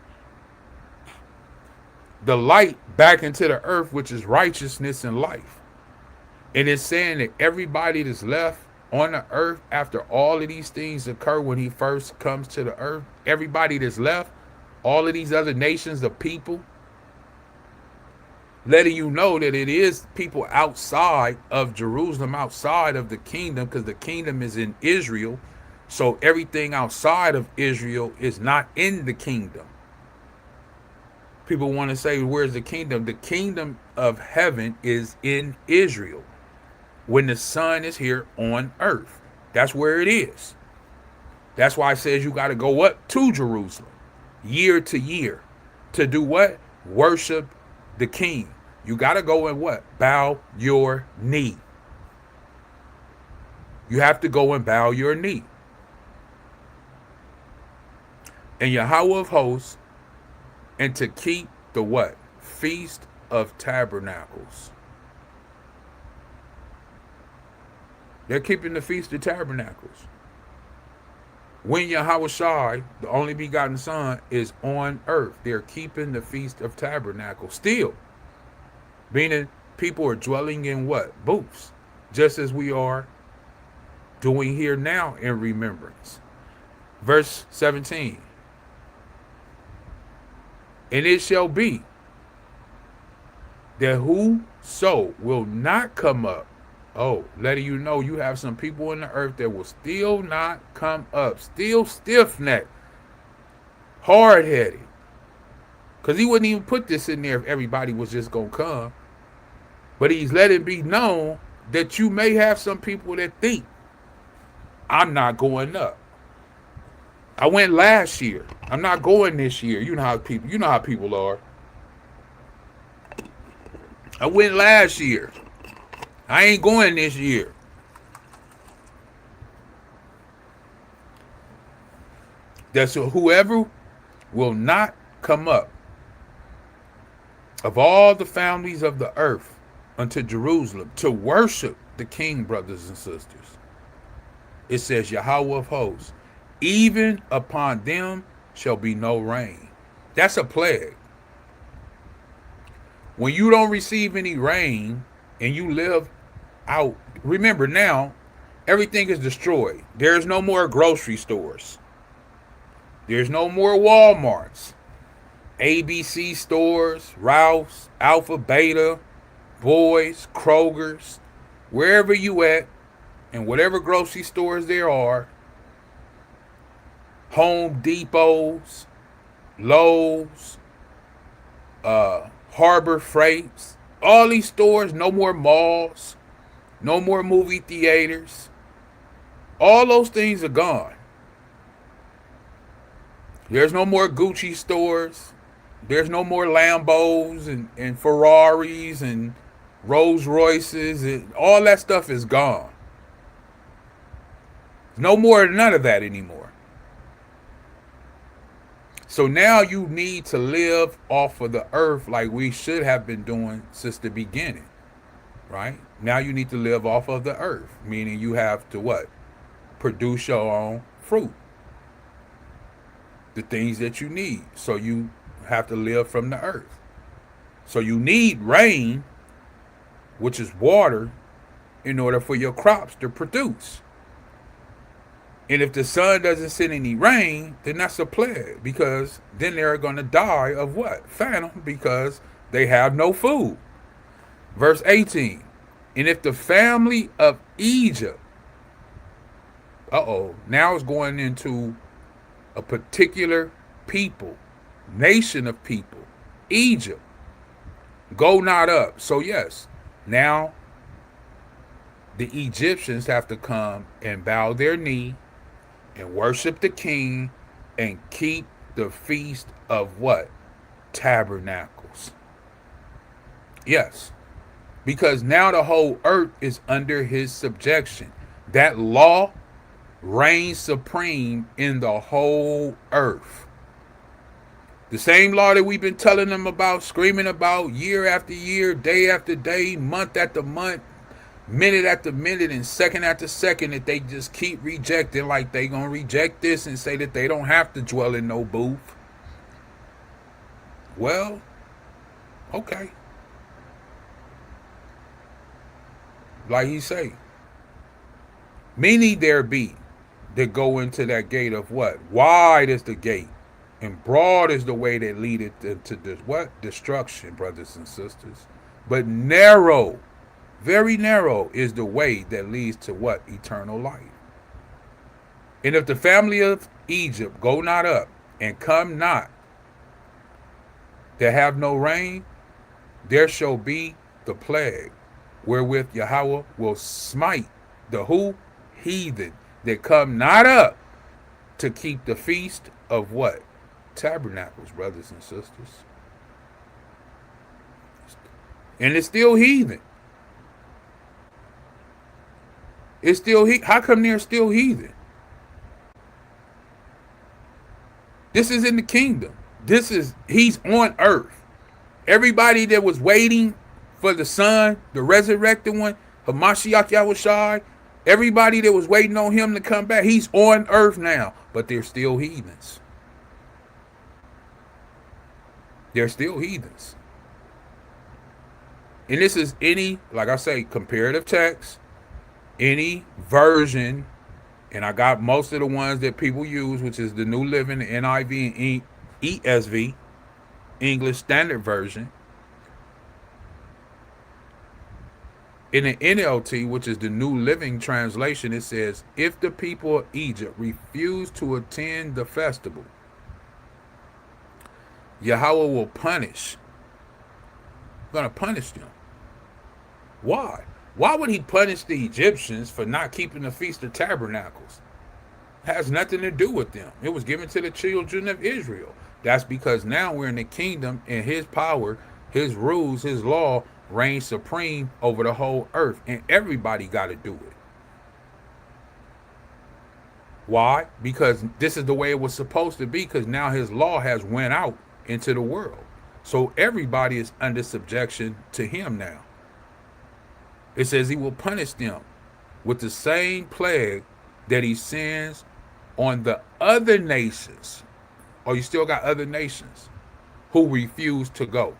the light back into the earth, which is righteousness and life. And it's saying that everybody that's left on the earth after all of these things occur when he first comes to the earth. Everybody that's left, all of these other nations of people, letting you know that it is people outside of Jerusalem, outside of the kingdom, because the kingdom is in Israel. So everything outside of Israel is not in the kingdom. People want to say, where's the kingdom? The kingdom of heaven is in Israel. When the Son is here on earth, that's where it is. That's why it says you got to go up to Jerusalem year to year to do what? Worship the King. You got to go and what? Bow your knee. You have to go and bow your knee. And Yhwh of hosts, and to keep the what? Feast of Tabernacles. They're keeping the Feast of Tabernacles. When Yahweh, the only begotten Son, is on earth, they're keeping the Feast of Tabernacles still. Meaning people are dwelling in what? Booths. Just as we are doing here now in remembrance. Verse 17. And it shall be that whoso will not come up, letting you know you have some people in the earth that will still not come up, still stiff-necked, hard-headed. Because he wouldn't even put this in there if everybody was just going to come. But he's letting it be known that you may have some people that think, I'm not going up. I went last year. I'm not going this year. You know how people are. I went last year. I ain't going this year. That's whoever will not come up of all the families of the earth unto Jerusalem to worship the King, brothers and sisters. It says, Yhwh of hosts, even upon them shall be no rain. That's a plague. When you don't receive any rain and you live out, remember now, everything is destroyed. There's no more grocery stores. There's no more Walmarts, ABC stores, Ralph's, Alpha, Beta, Boys, Kroger's, wherever you at, and whatever grocery stores there are, Home Depots, Lowe's, Harbor Freights, all these stores, no more malls, no more movie theaters. All those things are gone. There's no more Gucci stores. There's no more Lambos and Ferraris and Rolls Royces, and all that stuff is gone. No more, none of that anymore. So now you need to live off of the earth like we should have been doing since the beginning, right? Now you need to live off of the earth, meaning you have to what? Produce your own fruit. The things that you need. So you have to live from the earth. So you need rain, which is water, in order for your crops to produce. And if the sun doesn't send any rain, then that's a plague, because then they're going to die of what? Famine, because they have no food. Verse 18. And if the family of Egypt, now it's going into a particular people, nation of people, Egypt, go not up. So yes, now the Egyptians have to come and bow their knee and worship the King and keep the feast of what? Tabernacles. Yes, because now the whole earth is under his subjection. That law reigns supreme in the whole earth. The same law that we've been telling them about, screaming about year after year, day after day, month after month, minute after minute, and second after second, that they just keep rejecting, like they gonna reject this and say that they don't have to dwell in no booth. Well, okay. Like he say, Many there be that go into that gate of what? Wide is the gate, and broad is the way that leadeth into this what? Destruction, brothers and sisters. But narrow, very narrow is the way that leads to what? Eternal life. And if the family of Egypt go not up and come not that have no rain, there shall be the plague wherewith Yahweh will smite the who? Heathen that come not up to keep the feast of what? Tabernacles, brothers and sisters. And it's still heathen. It's still how come they're still heathen? This is in the kingdom. He's on earth. Everybody that was waiting for the son, the resurrected one, Hamashiach Yahushai, everybody that was waiting on him to come back, he's on earth now, but they're still heathens. They're still heathens. And this is any, like I say, comparative text, any version, and I got most of the ones that people use, which is the New Living, the NIV, and ESV, English Standard Version. In the NLT, which is the New Living Translation, it says, if the people of Egypt refuse to attend the festival, Yahweh will punish. Going to punish them. Why? Why would he punish the Egyptians for not keeping the Feast of Tabernacles? It has nothing to do with them. It was given to the children of Israel. That's because now we're in the kingdom and his power, his rules, his law reigns supreme over the whole earth. And everybody got to do it. Why? Because this is the way it was supposed to be, because now his law has went out into the world. So everybody is under subjection to him now. It says he will punish them with the same plague that he sends on the other nations. Or you still got other nations who refuse to go.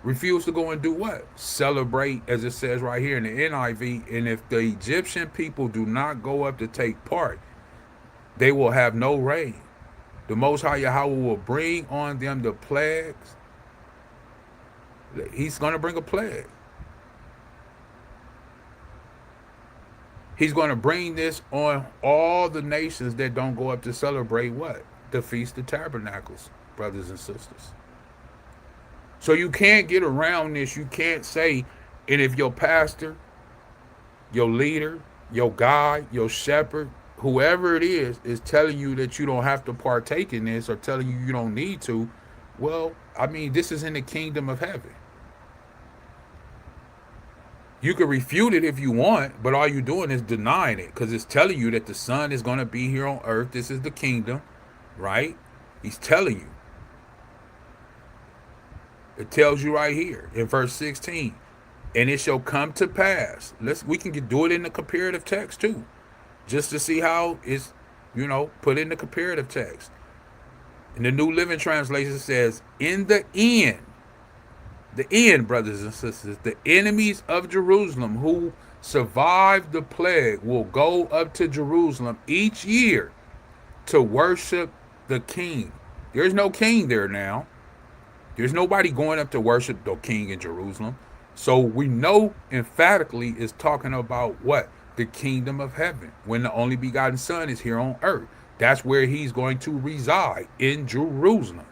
Refuse to go and do what? Celebrate, as it says right here in the NIV. And if the Egyptian people do not go up to take part, they will have no rain. The Most High Yahweh will bring on them the plagues. He's going to bring a plague. He's going to bring this on all the nations that don't go up to celebrate what? The Feast of Tabernacles, brothers and sisters. So you can't get around this. You can't say, and if your pastor, your leader, your guide, your shepherd, whoever it is telling you that you don't have to partake in this or telling you you don't need to, well, I mean, this is in the kingdom of heaven. You can refute it if you want, but all you're doing is denying it, because it's telling you that the Son is going to be here on earth. This is the kingdom, right? He's telling you. It tells you right here in verse 16, and it shall come to pass. We can do it in the comparative text too, just to see how it's, put in the comparative text. And the New Living Translation says, in the end, brothers and sisters, the enemies of Jerusalem who survived the plague will go up to Jerusalem each year to worship the king. There's no king there now. There's nobody going up to worship the king in Jerusalem. So we know emphatically it's talking about what? The kingdom of heaven, when the only begotten Son is here on earth. That's where he's going to reside, in Jerusalem.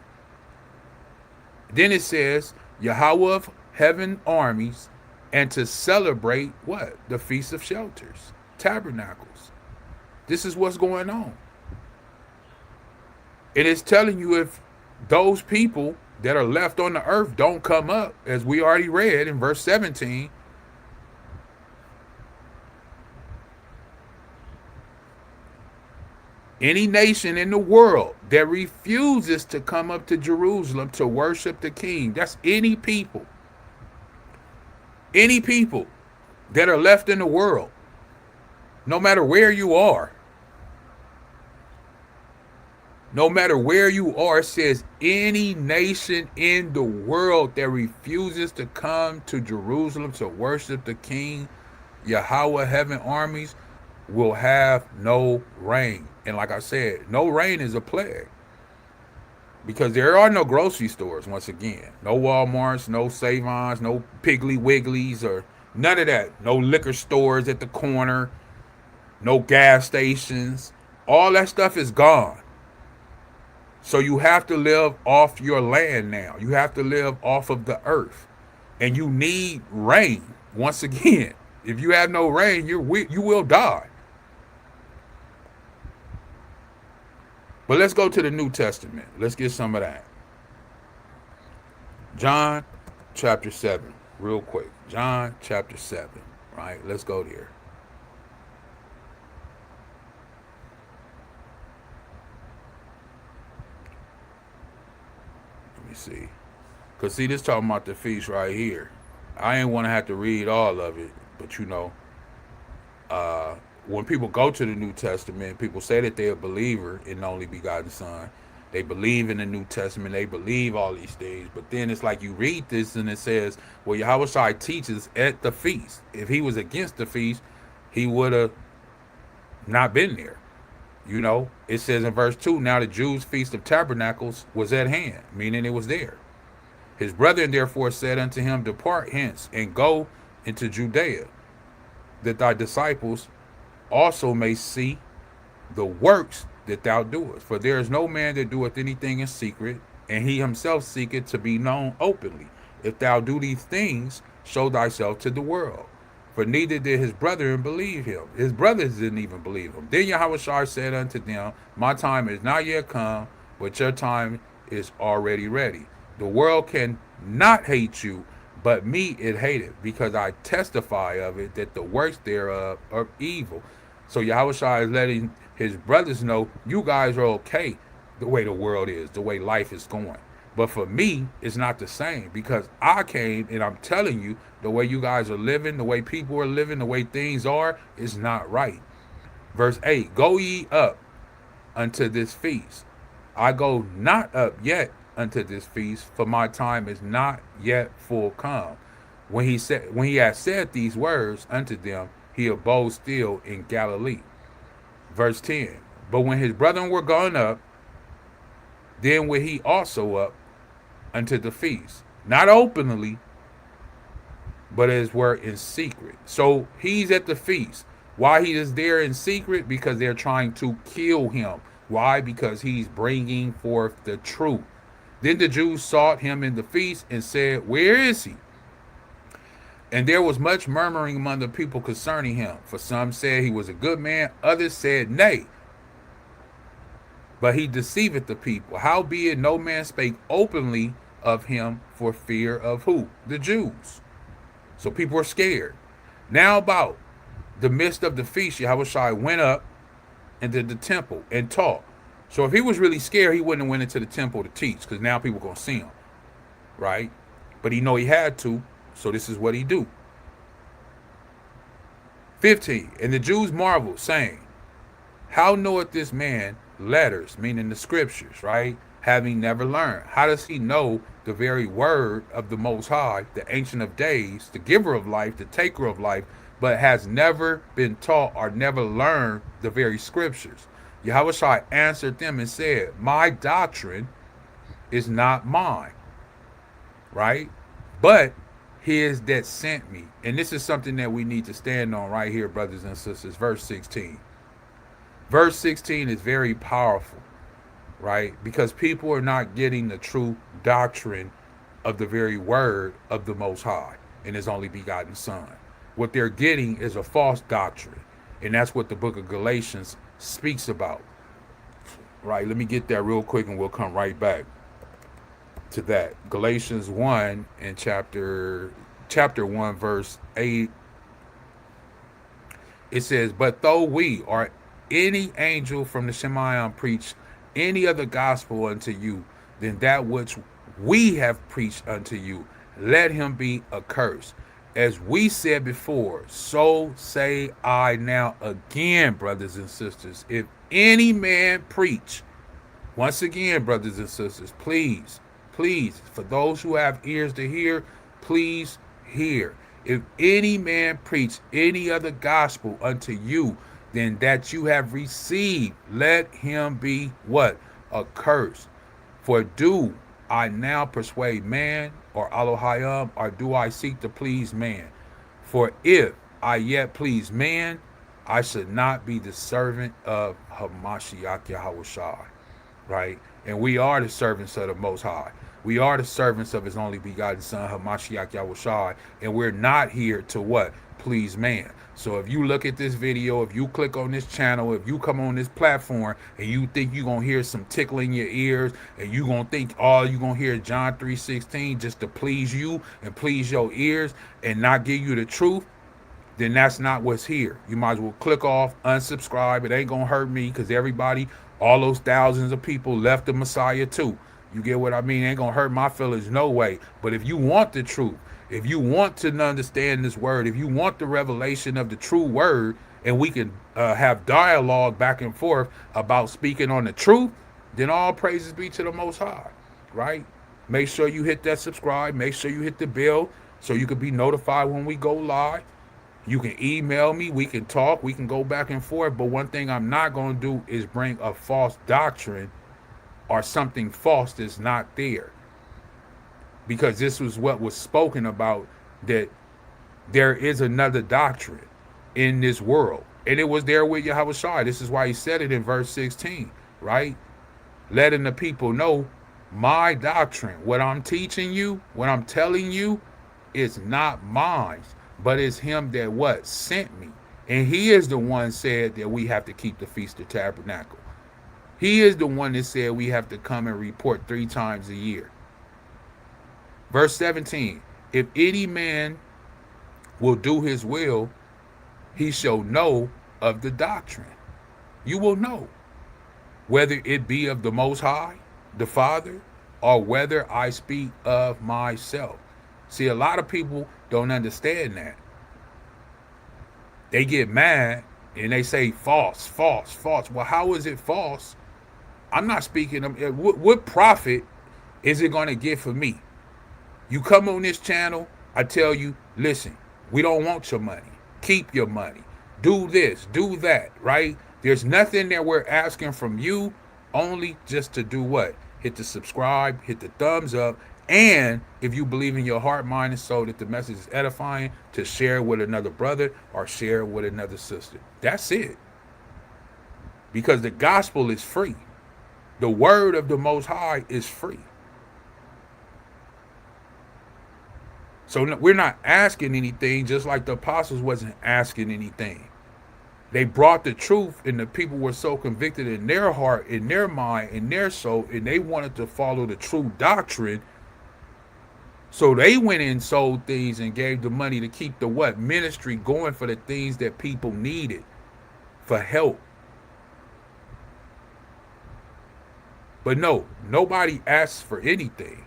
Then it says, Yahweh of heaven armies, and to celebrate what? The Feast of Shelters, Tabernacles. This is what's going on. It is telling you if those people that are left on the earth don't come up, as we already read in verse 17, any nation in the world that refuses to come up to Jerusalem to worship the king, that's any people that are left in the world, no matter where you are. No matter where you are, it says any nation in the world that refuses to come to Jerusalem to worship the king, Yahweh heaven armies will have no rain. And like I said, no rain is a plague. Because there are no grocery stores, once again. No Walmarts, no Savons, no Piggly Wigglies, or none of that. No liquor stores at the corner, no gas stations. All that stuff is gone. So you have to live off your land now. You have to live off of the earth. And you need rain, once again. If you have no rain, you will die. But let's go to the New Testament. Let's get some of that. John chapter 7, real quick. John chapter 7, right? Let's go there. Let me see. Because, see, this talking about the feast right here. I ain't want to have to read all of it, but when people go to the New Testament, people say that they're a believer in the only begotten Son. They believe in the New Testament. They believe all these things. But then it's like you read this and it says, well, Yahweh teaches at the feast. If he was against the feast, he would have not been there. It says in verse 2, now the Jews' feast of tabernacles was at hand, meaning it was there. His brethren therefore said unto him, depart hence and go into Judea, that thy disciples also may see the works that thou doest. For there is no man that doeth anything in secret, and he himself seeketh to be known openly. If thou do these things, show thyself to the world. For neither did his brethren believe him. His brothers didn't even believe him. Then Yahweh said unto them, my time is not yet come, but your time is already ready. The world can not hate you, but me it hateth, because I testify of it that the works thereof are evil. So Yahweh is letting his brothers know, you guys are okay the way the world is, the way life is going. But for me, it's not the same, because I came and I'm telling you, the way you guys are living, the way people are living, the way things are, is not right. Verse 8, go ye up unto this feast. I go not up yet unto this feast, for my time is not yet full come. When he had said these words unto them, he abode still in Galilee. Verse 10, but when his brethren were gone up, then went he also up unto the feast, not openly, but as were in secret. So he's at the feast. Why he is there in secret? Because they're trying to kill him. Why? Because he's bringing forth the truth. Then the Jews sought him in the feast and said, where is he? And there was much murmuring among the people concerning him. For some said he was a good man, others said nay. But he deceiveth the people. Howbeit no man spake openly of him for fear of who? The Jews. So people are scared. Now about the midst of the feast, Yahweh went up into the temple and taught. So if he was really scared, he wouldn't have went into the temple to teach, because now people are going to see him, right? But he know he had to, so this is what he do. 15, and the Jews marveled, saying, how knoweth this man letters, meaning the scriptures, right? Having never learned. How does he know the very word of the Most High, the Ancient of Days, the giver of life, the taker of life, but has never been taught or never learned the very scriptures? Yahweh answered them and said, my doctrine is not mine, right? But his that sent me. And this is something that we need to stand on right here, brothers and sisters. Verse 16. Verse 16 is very powerful, right? Because people are not getting the true doctrine of the very word of the Most High and his only begotten Son. What they're getting is a false doctrine. And that's what the book of Galatians speaks about. Right, let me get that real quick and we'll come right back to that. Galatians 1 and chapter 1 verse 8. It says, but though we or any angel from the Shemayim preach any other gospel unto you than that which we have preached unto you, let him be accursed. As we said before, so say I now again, brothers and sisters, if any man preach, once again, brothers and sisters, please, for those who have ears to hear, please hear. If any man preach any other gospel unto you than that you have received, let him be what? Accursed. For do I now persuade man or Elohim, or do I seek to please man? For if I yet please man, I should not be the servant of Hamashiach Yahushua, right? And we are the servants of the Most High. We are the servants of his only begotten son, Hamashiach Yahushua, and we're not here to what? Please man. So if you look at this video, if you click on this channel, if you come on this platform and you think you're going to hear some tickle in your ears and you're going to think all you're going to hear is John 3:16 just to please you and please your ears and not give you the truth, then that's not what's here. You might as well click off, unsubscribe. It ain't going to hurt me because everybody, all those thousands of people left the Messiah too. You get what I mean? It ain't going to hurt my feelings no way. But if you want the truth, if you want to understand this word, if you want the revelation of the true word, and we can have dialogue back and forth about speaking on the truth, then all praises be to the Most High, right? Make sure you hit that subscribe. Make sure you hit the bell so you can be notified when we go live. You can email me. We can talk. We can go back and forth. But one thing I'm not going to do is bring a false doctrine or something false that's not there. Because this was what was spoken about, that there is another doctrine in this world. And it was there with Yahushua. This is why he said it in verse 16, right? Letting the people know my doctrine, what I'm teaching you, what I'm telling you, is not mine, but it's him that what? Sent me. And he is the one said that we have to keep the Feast of Tabernacle. He is the one that said we have to come and report 3 times a year. Verse 17, if any man will do his will, he shall know of the doctrine. You will know, whether it be of the Most High, the Father, or whether I speak of myself. See, a lot of people don't understand that. They get mad and they say false, false, false. Well, how is it false? I'm not speaking of what profit is it going to get for me? You come on this channel, I tell you, listen, we don't want your money. Keep your money. Do this, do that, right? There's nothing that we're asking from you, only just to do what? Hit the subscribe, hit the thumbs up, and if you believe in your heart, mind, and soul that the message is edifying, to share with another brother or share with another sister. That's it. Because the gospel is free. The word of the Most High is free. So we're not asking anything, just like the apostles wasn't asking anything. They brought the truth, and the people were so convicted in their heart, in their mind, in their soul, and they wanted to follow the true doctrine. So they went and sold things and gave the money to keep the what? Ministry going for the things that people needed for help. But no, nobody asks for anything.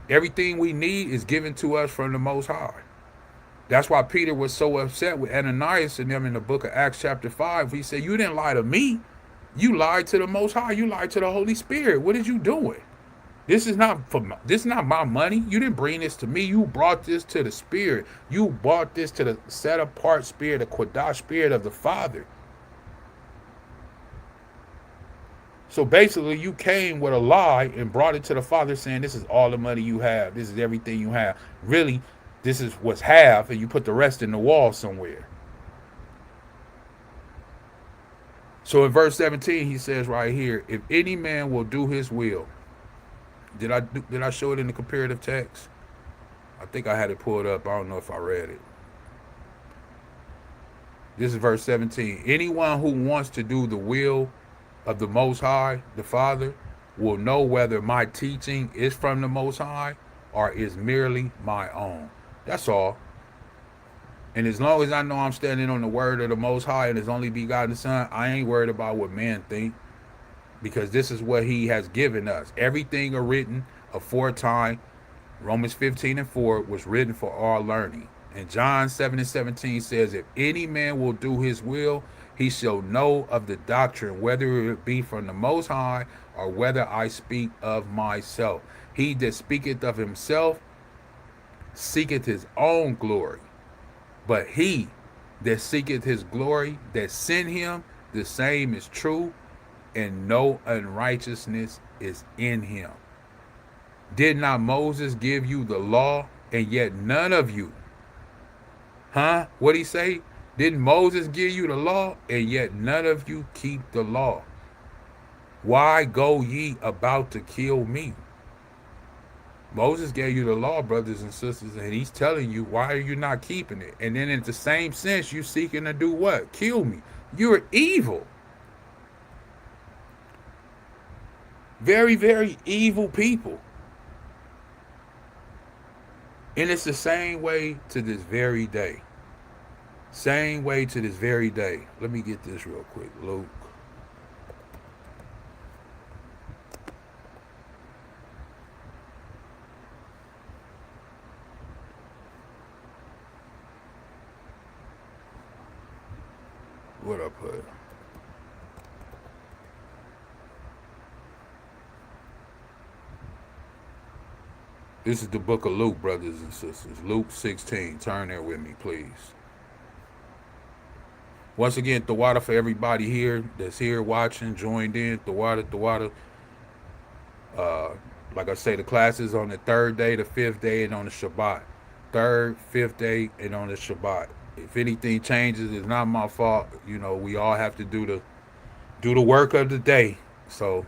Everything we need is given to us from the Most High. That's why Peter was so upset with Ananias and them in the book of Acts chapter 5. He said, you didn't lie to me. You lied to the Most High. You lied to the Holy Spirit. What is you doing? This is not my money. You didn't bring this to me. You brought this to the Spirit. You brought this to the set apart Spirit, the Kodash Spirit of the Father. So basically, you came with a lie and brought it to the Father saying, this is all the money you have. This is everything you have. Really, this is what's half, and you put the rest in the wall somewhere. So in verse 17, he says right here, if any man will do his will. Did I show it in the comparative text? I think I had it pulled up. I don't know if I read it. This is verse 17. Anyone who wants to do the will of the Most High, the Father, will know whether my teaching is from the Most High or is merely my own. That's all. And as long as I know I'm standing on the word of the Most High and his only begotten Son, I ain't worried about what man think, because this is what he has given us. Everything written aforetime, Romans 15:4, was written for our learning. And John 7:17 says, if any man will do his will, he shall know of the doctrine, whether it be from the Most High or whether I speak of myself. He that speaketh of himself, seeketh his own glory. But he that seeketh his glory that sent him, the same is true, and no unrighteousness is in him. Did not Moses give you the law, and yet none of you? Huh? What'd he say? Didn't Moses give you the law, and yet none of you keep the law? Why go ye about to kill me? Moses gave you the law, brothers and sisters, and he's telling you, why are you not keeping it? And then in the same sense, you seeking to do what? Kill me. You're evil. Very, very evil people. And it's the same way to this very day. Same way to this very day. Let me get this real quick. Luke. What I put? This is the book of Luke, brothers and sisters. Luke 16. Turn there with me, please. Once again, the water for everybody here that's here watching, joined in. The water. Like I say, the classes on the third day, the fifth day, and on the Shabbat. Third, fifth day, and on the Shabbat. If anything changes, it's not my fault. You know, we all have to do the work of the day. So,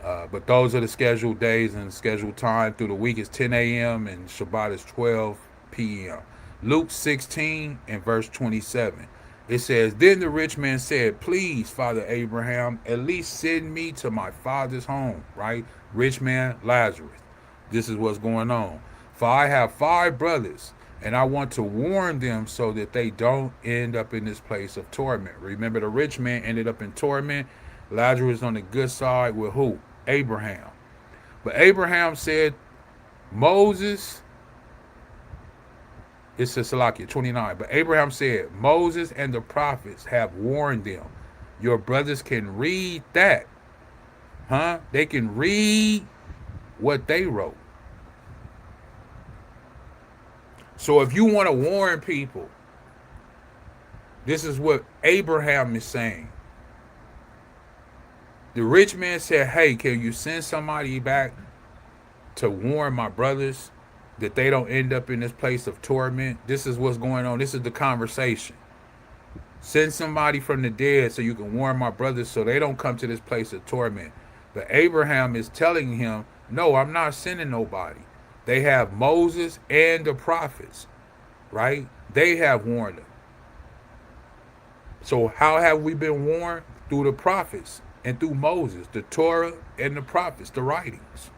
but those are the scheduled days and scheduled time. Through the week is 10 a.m. and Shabbat is 12 p.m. Luke 16 and verse 27. It says, Then the rich man said, Please, Father Abraham, at least send me to my father's home. Right? Rich man, Lazarus. This is what's going on. For I have 5 brothers, and I want to warn them so that they don't end up in this place of torment. Remember, the rich man ended up in torment. Lazarus on the good side with who? Abraham. But Abraham said, Moses, it says Salakia 29. But Abraham said, Moses and the prophets have warned them. Your brothers can read that. Huh? They can read what they wrote. So if you want to warn people, this is what Abraham is saying. The rich man said, hey, can you send somebody back to warn my brothers that they don't end up in this place of torment? This is what's going on. This is the conversation. Send somebody from the dead so you can warn my brothers so they don't come to this place of torment. But Abraham is telling him, no, I'm not sending nobody. They have Moses and the prophets, right? They have warned them. So how have we been warned? Through the prophets and through Moses, the Torah and the prophets, the writings.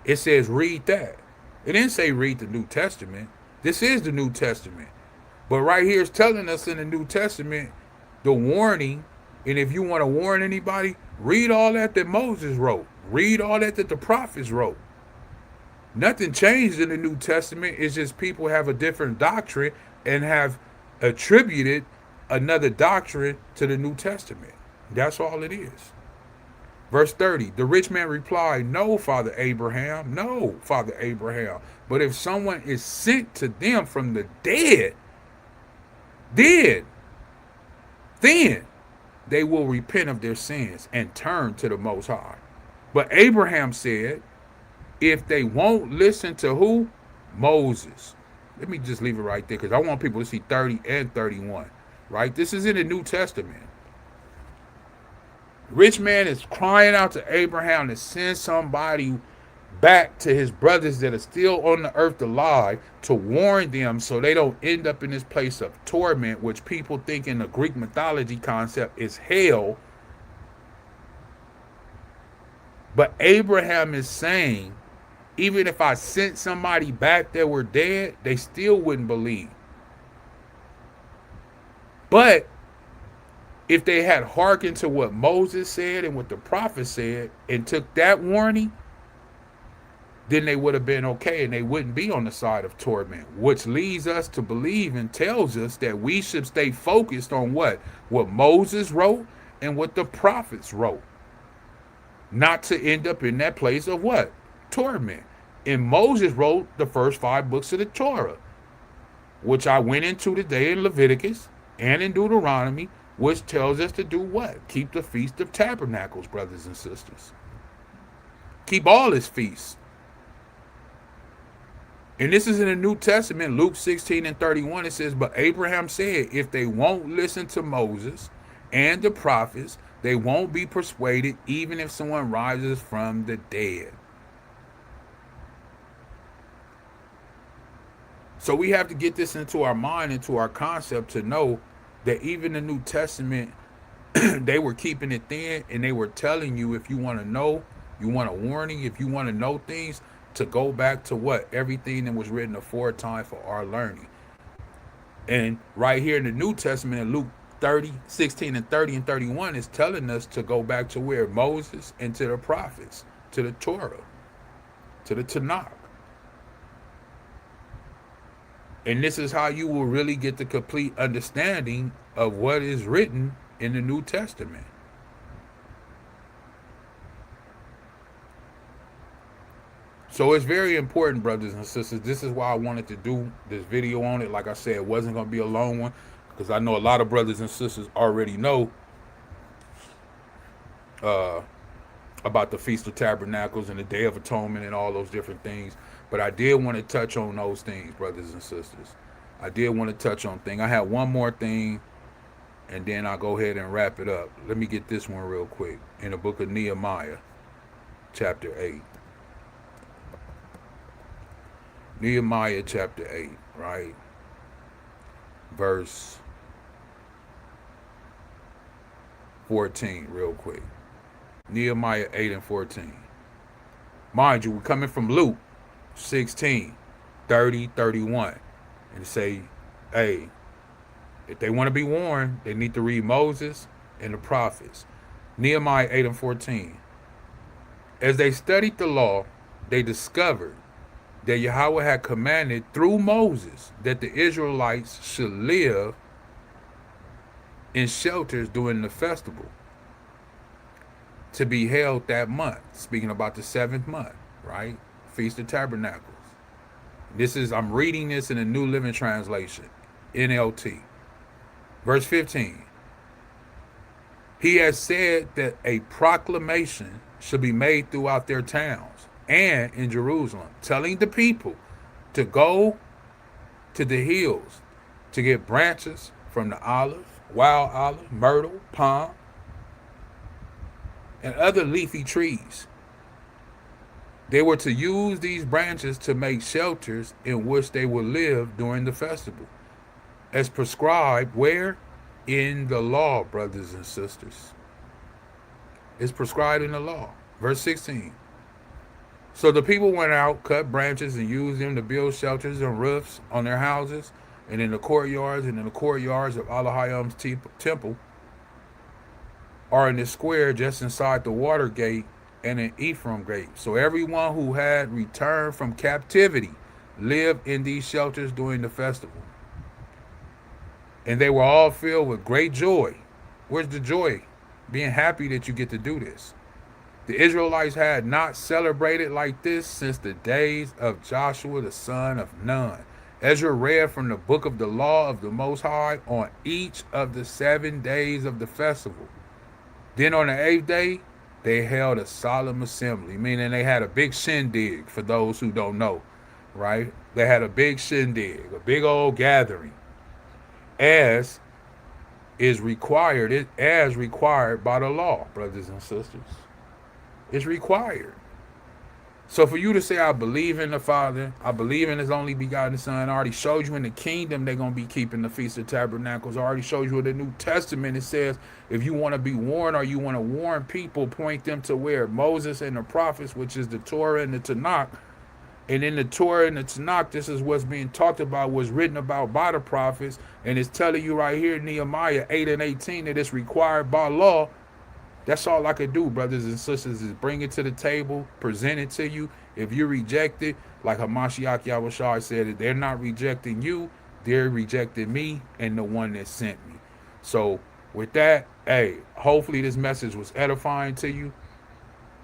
It says read that. It didn't say read the New Testament. This is the New Testament. But right here it's telling us in the New Testament the warning. And if you want to warn anybody, read all that Moses wrote. Read all that the prophets wrote. Nothing changed in the New Testament. It's just people have a different doctrine and have attributed another doctrine to the New Testament. That's all it is. Verse 30, the rich man replied, No, Father Abraham, no, Father Abraham. But if someone is sent to them from the dead, then they will repent of their sins and turn to the Most High. But Abraham said, if they won't listen to who? Moses. Let me just leave it right there because I want people to see 30 and 31. Right? This is in the New Testament. Rich man is crying out to Abraham to send somebody back to his brothers that are still on the earth alive to warn them so they don't end up in this place of torment, which people think in the Greek mythology concept is hell. But Abraham is saying, even if I sent somebody back that were dead, they still wouldn't believe. But if they had hearkened to what Moses said and what the prophet said and took that warning, then they would have been okay and they wouldn't be on the side of torment, which leads us to believe and tells us that we should stay focused on what Moses wrote and what the prophets wrote, not to end up in that place of what? Torment. And Moses wrote the first 5 books of the Torah, which I went into today in Leviticus and in Deuteronomy, which tells us to do what? Keep the Feast of Tabernacles, brothers and sisters. Keep all his feasts. And this is in the New Testament, Luke 16 and 31. It says, but Abraham said, if they won't listen to Moses and the prophets, they won't be persuaded, even if someone rises from the dead. So we have to get this into our mind, into our concept, to know that even the New Testament, they were keeping it thin, and they were telling you, if you want to know, you want a warning, if you want to know things, to go back to what? Everything that was written aforetime for our learning. And right here in the New Testament, in Luke 16 and 30 and 31, is telling us to go back to where? Moses and to the prophets, to the Torah, to the Tanakh. And this is how you will really get the complete understanding of what is written in the New Testament. So it's very important, brothers and sisters. This is why I wanted to do this video on it. Like I said, it wasn't going to be a long one, because I know a lot of brothers and sisters already know about the Feast of Tabernacles and the Day of Atonement and all those different things. But I did want to touch on those things, brothers and sisters. I did want to touch on things. I have one more thing, and then I'll go ahead and wrap it up. Let me get this one real quick. In the book of Nehemiah, chapter 8. Nehemiah chapter 8, right? Verse 14, real quick. Nehemiah 8 and 14. Mind you, we're coming from Luke 16, 30, 31. And say, hey, if they want to be warned, they need to read Moses and the prophets. Nehemiah 8 and 14. As they studied the law, they discovered that Yhwh had commanded through Moses that the Israelites should live in shelters during the festival to be held that month. Speaking about the 7th month, right? Feast of Tabernacles. I'm reading this in the New Living Translation, NLT. Verse 15. He has said that a proclamation should be made throughout their towns and in Jerusalem, telling the people to go to the hills to get branches from the olive, wild olive, myrtle, palm, and other leafy trees. They were to use these branches to make shelters in which they would live during the festival, as prescribed where? In the law, brothers and sisters. It's prescribed in the law. Verse 16. So the people went out, cut branches, and used them to build shelters and roofs on their houses, and in the courtyards of Elohim's temple, or in the square just inside the water gate and in Ephraim gate. So everyone who had returned from captivity lived in these shelters during the festival. And they were all filled with great joy. Where's the joy? Being happy that you get to do this. The Israelites had not celebrated like this since the days of Joshua the son of Nun. Ezra read from the book of the law of the Most High on each of the 7 days of the festival. Then on the 8th day, they held a solemn assembly, meaning they had a big shindig, for those who don't know, right? They had a big shindig, a big old gathering, as required by the law, brothers and sisters. It's required. So for you to say, I believe in the Father, I believe in his only begotten Son, I already showed you in the kingdom they're going to be keeping the Feast of Tabernacles. I already showed you in the New Testament it says, if you want to be warned or you want to warn people, point them to where? Moses and the prophets, which is the Torah and the Tanakh. And in the Torah and the Tanakh, this is what's being talked about, was written about by the prophets. And it's telling you right here, Nehemiah 8 and 18, that it's required by law. That's all I could do, brothers and sisters, is bring it to the table, present it to you. If you reject it, like Hamashiach Yahushua said, that they're not rejecting you, they're rejecting me and the one that sent me. So with that, hey, hopefully this message was edifying to you.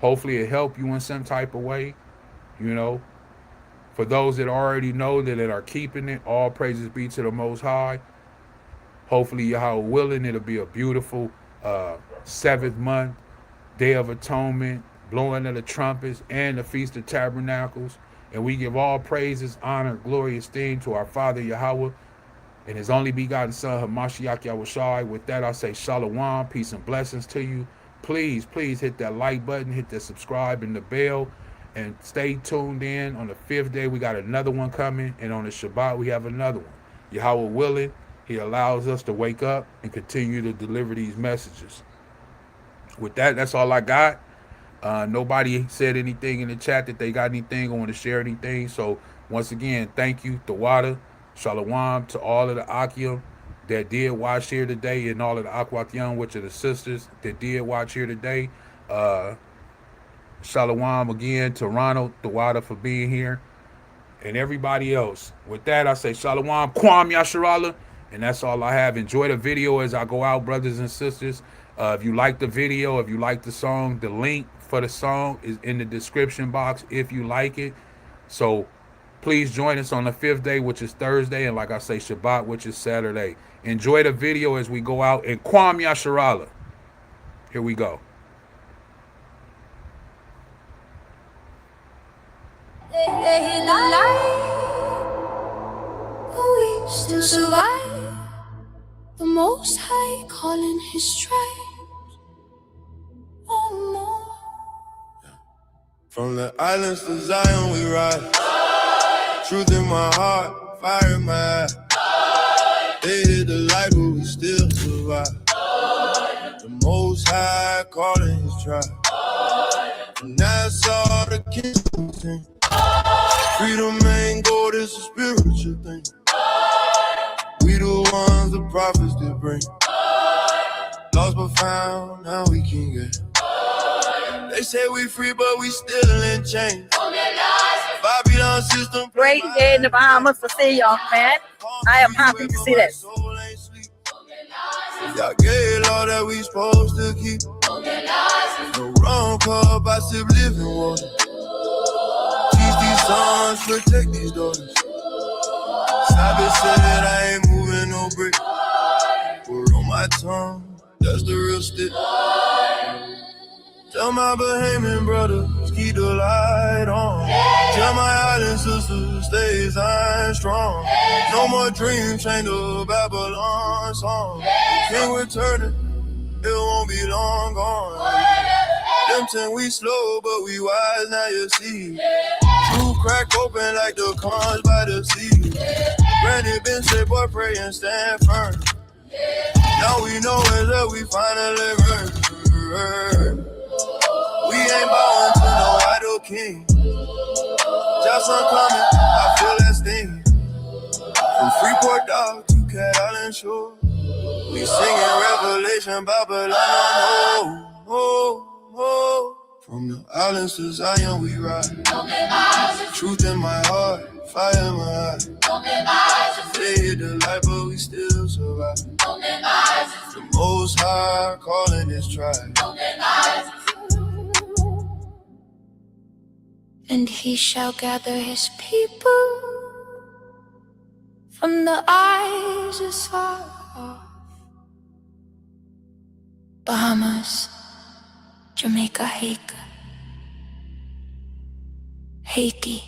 Hopefully it helped you in some type of way, you know. For those that already know that are keeping it, all praises be to the Most High. Hopefully, Yhwh willing, it'll be a beautiful 7th month, Day of Atonement, blowing of the trumpets, and the Feast of Tabernacles. And we give all praises, honor, glory, esteem to our Father Yhwh and His only begotten Son, Hamashiach Yahushai. With that, I say shalom, peace and blessings to you. Please, please hit that like button, hit that subscribe and the bell, and stay tuned in. On the 5th day, we got another one coming, and on the Shabbat, we have another one. Yhwh willing, He allows us to wake up and continue to deliver these messages. With that, that's all I got. Nobody said anything in the chat that they got anything or want to share anything. So once again, thank you, Tawada, Shalom to all of the Akim that did watch here today, and all of the Akwatyan, which are the sisters that did watch here today. Shalom again to Ronald, Tawada, for being here, and everybody else. With that, I say Shalom, Kwam Yasharala, and that's all I have. Enjoy the video as I go out, brothers and sisters. If you like the video, if you like the song, the link for the song is in the description box if you like it. So please join us on the 5th day, which is Thursday, and like I say, Shabbat, which is Saturday. Enjoy the video as we go out, and Kwam Yasharala. Here we go. We still survive. The Most High calling His tribes. Oh no. From the islands to Zion we ride. Truth in my heart, fire in my eye. They hit the light, but we still survive. The Most High calling His tribe. And that's all the kids can sing. Freedom ain't gold, it's a spiritual thing. We the ones the prophets did bring. Lost but found, now we can get. They say we free, but we still in chains. Babylon system. Great day in the Bahamas to see y'all, man. I am happy to see this. Y'all gave all that we supposed to keep. No wrong cup, I sip living water. Teach these sons, protect these daughters. Sabbath said I ain't moving no brick. Word on my tongue, that's the real stick. Tell my Bahamian brothers, keep the light on. Tell my island sisters, stay Zion strong. No more dreams, chained to Babylon song. King returning, it won't be long gone. Them 10 we slow, but we wise, now you see. True crack open like the corns by the sea. Granny been said, boy, pray and stand firm. Now we know it's up, we finally learn. We ain't bowing to no idol king. Johnson coming, I feel that sting. From Freeport Dock to Cat Island Shore, we singing Revelation, Babylon, oh, oh, oh. From the islands to Zion we ride. Truth in my heart, fire in my eye. They hit the light, but we still survive. The Most High calling His tribe. And He shall gather His people from the eyes as far off. Bahamas, Jamaica, Haiti.